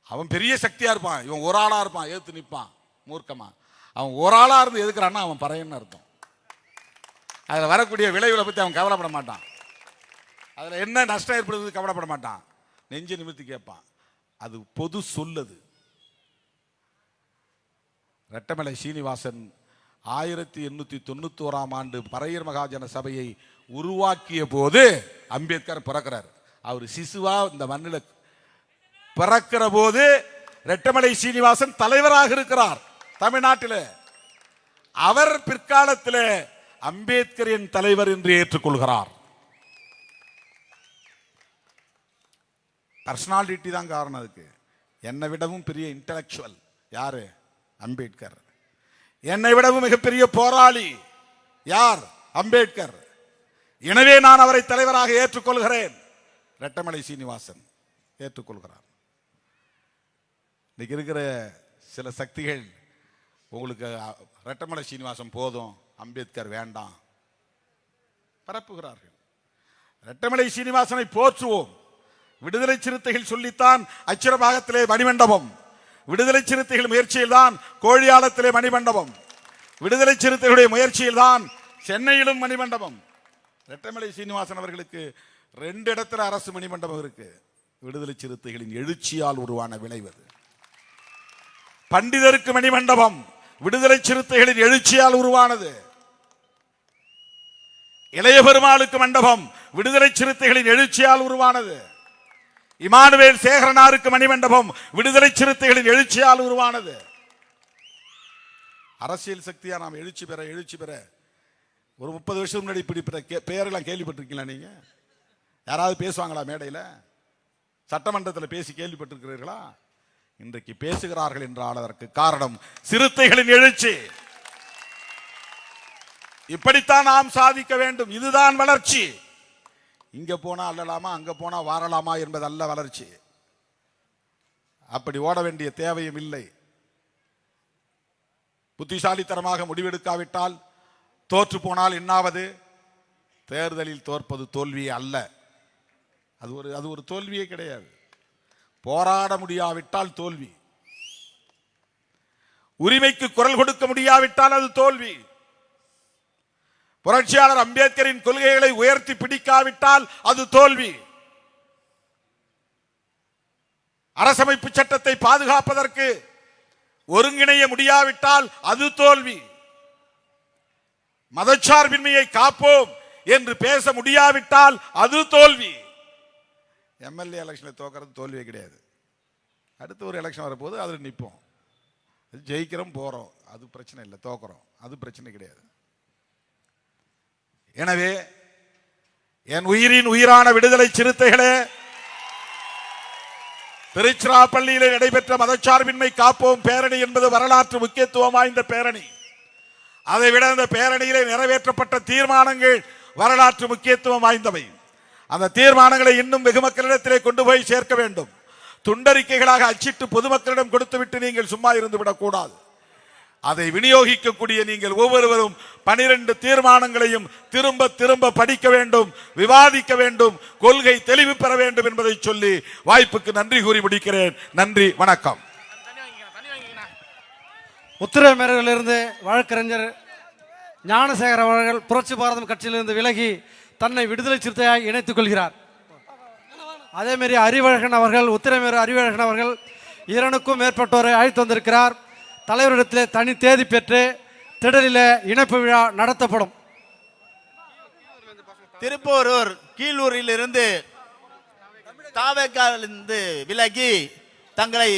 அவன் பெரிய சக்தியா இருப்பான், இவன் ஒரு ஆளா இருப்பான், எதிர்த்து நிற்பான் மூர்க்கமா. அவன் ஒரு ஆளா இருந்து எதுக்குறான்னா அவன் பறையன்னு அர்த்தம். அதுல வரக்கூடிய விளைவுகளை பத்தி அவன் கவலைப்பட மாட்டான். அதுல என்ன நஷ்டம் ஏற்படுது கவலைப்பட மாட்டான். நெஞ்சு நிமிர்த்தி கேட்பான். அது பொது சொல்லது. ரெட்டமலை சீனிவாசன் 1891ஆம் ஆண்டு பறையர் மகாஜன சபையை உருவாக்கிய போது அம்பேத்கர் பிறக்கிறார். அவர் சிசுவா இந்த மண்ணில் பிறக்கிற போது ரெட்டமலை சீனிவாசன் தலைவராக இருக்கிறார் தமிழ்நாட்டில். அவர் பிற்காலத்தில் அம்பேத்கரின் தலைவர் என்று ஏற்றுக்கொள்கிறார். பர்சனாலிட்டி தான் காரணம் அதுக்கு. என்னை விடவும் பெரிய இன்டலெக்சுவல் யாரு? அம்பேத்கர். என்னை விடவும் மிகப்பெரிய போராளி யார்? அம்பேத்கர். எனவே நான் அவரை தலைவராக ஏற்றுக்கொள்கிறேன். ரெட்டமலை சீனிவாசன் ஏற்றுக்கொள்கிறார். இன்னைக்கு இருக்கிற சில சக்திகள் உங்களுக்கு ரெட்டமலை சீனிவாசன் போதும், அம்பேத்கர் வேண்டாம் பரப்புகிறார்கள். ரெட்டமலை சீனிவாசனை போற்றுவோம். விடுதலை சிறுத்தைகள் சொல்லித்தான் அச்சிரபாகத்திலே மணிமண்டபம், விடுதலை சிறுத்தைகள் முயற்சியில் தான் கோழியாளத்திலே மணிமண்டபம், விடுதலை சிறுத்தைகளுடைய முயற்சியில் தான் சென்னையிலும் மணிமண்டபம். ரெட்டமலை சீனிவாசன் அவர்களுக்கு 2 இடத்துல அரசு மணிமண்டபம் இருக்கு. விடுதலை சிறுத்தைகளின் எழுச்சியால் உருவான விளைவது. பண்டிதருக்கு மணிமண்டபம் விடுதலை சிறுத்தைகளின் எழுச்சியால் உருவானது. இளைய பெருமாளுக்கு மண்டபம் விடுதலை சிறுத்தைகளின் எழுச்சியால் உருவானது. இமானுவேல் சேகரனாருக்கு மணிமண்டபம் விடுதலை சிறுத்தைகளின் எழுச்சியால் உருவானது. அரசியல் சக்தியா நாம் எழுச்சி பெற ஒரு 30 வருஷம் முன்னாடி இப்படி பெயரெல்லாம் கேள்விப்பட்டிருக்கீங்களா? நீங்க யாராவது பேசுவாங்களா மேடையில்? சட்டமன்றத்தில் பேசி கேள்விப்பட்டிருக்கிறீர்களா? இன்றைக்கு பேசுகிறார்கள் என்றால் அதற்கு காரணம் சிறுத்தைகளின் எழுச்சி. இப்படித்தான் நாம் சாதிக்க வேண்டும். இதுதான் வளர்ச்சி. இங்க போனா அல்லலாமா, அங்க போனா வாரலாமா என்பது அல்ல வளர்ச்சி. அப்படி ஓட வேண்டிய தேவையும் இல்லை. புத்திசாலித்தனமாக முடிவெடுக்காவிட்டால், தோற்று போனால் என்னாவது? தேர்தலில் தோற்பது தோல்வியே அல்ல. அது ஒரு தோல்வியே கிடையாது. போராட முடியாவிட்டால் தோல்வி. உரிமைக்கு குரல் கொடுக்க முடியாவிட்டால் அது தோல்வி. புரட்சியாளர் அம்பேத்கரின் கொள்கைகளை உயர்த்தி பிடிக்காவிட்டால் அது தோல்வி. அரசமைப்பு சட்டத்தை பாதுகாப்பதற்கு ஒருங்கிணைய முடியாவிட்டால் அது தோல்வி. மதச்சார்பின்மையை காப்போம் என்று பேச முடியாவிட்டால் அது தோல்வி. எம்எல்ஏ எலெக்ஷனில் தோக்கிறது தோல்வியே கிடையாது. அடுத்து ஒரு எலெக்ஷன் வரப்போது அதில் நிற்போம். ஜெயிக்கிறோம், போறோம், அது பிரச்சனை இல்லை. தோக்கிறோம், அது பிரச்சனை கிடையாது. எனவே என் உயிரின் உயிரான விடுதலை சிறுத்தைகளே, திருச்சிராப்பள்ளியிலே நடைபெற்ற மதச்சார்பின்மை காப்போம் பேரணி என்பது வரலாற்று முக்கியத்துவம் வாய்ந்த பேரணி. அதை விட அந்த பேரணியிலே நிறைவேற்றப்பட்ட தீர்மானங்கள் வரலாற்று முக்கியத்துவம் வாய்ந்தவை. அந்த தீர்மானங்களை இன்னும் வெகு மக்களிடத்திலே கொண்டு போய் சேர்க்க வேண்டும். துண்டறிக்கைகளாக அச்சிட்டு பொதுமக்களிடம் கொடுத்துவிட்டு நீங்கள் சும்மா இருந்து விடக்கூடாது. அதை விநியோகிக்கக்கூடிய நீங்கள் ஒவ்வொருவரும் 12 தீர்மானங்களையும் திரும்ப திரும்ப படிக்க வேண்டும், விவாதிக்க வேண்டும், கொள்கை தெளிவு பெற வேண்டும் என்பதை சொல்லி வாய்ப்புக்கு நன்றி கூறி முடிக்கிறேன். நன்றி, வணக்கம். உத்திரமேரூரிலிருந்து வழக்கறிஞர் ஞானசேகர் அவர்கள் புரட்சி பாரதம் கட்சியிலிருந்து விலகி தன்னை விடுதலை சிறுத்தையாய் இணைத்துக் கொள்கிறார். அதேமாரி அறிவழகன் அவர்கள், உத்திரமேரூர் அறிவழகன் அவர்கள் 2க்கும் மேற்பட்டோரை அழைத்து வந்திருக்கிறார். தலைவரிடத்திலே தனி தேதி பெற்று திடலிலே இணைப்பு விழா நடத்தப்படும். திருப்போரூர் கீழூரில் இருந்து தாவேக்காலிருந்து விலகி தங்களை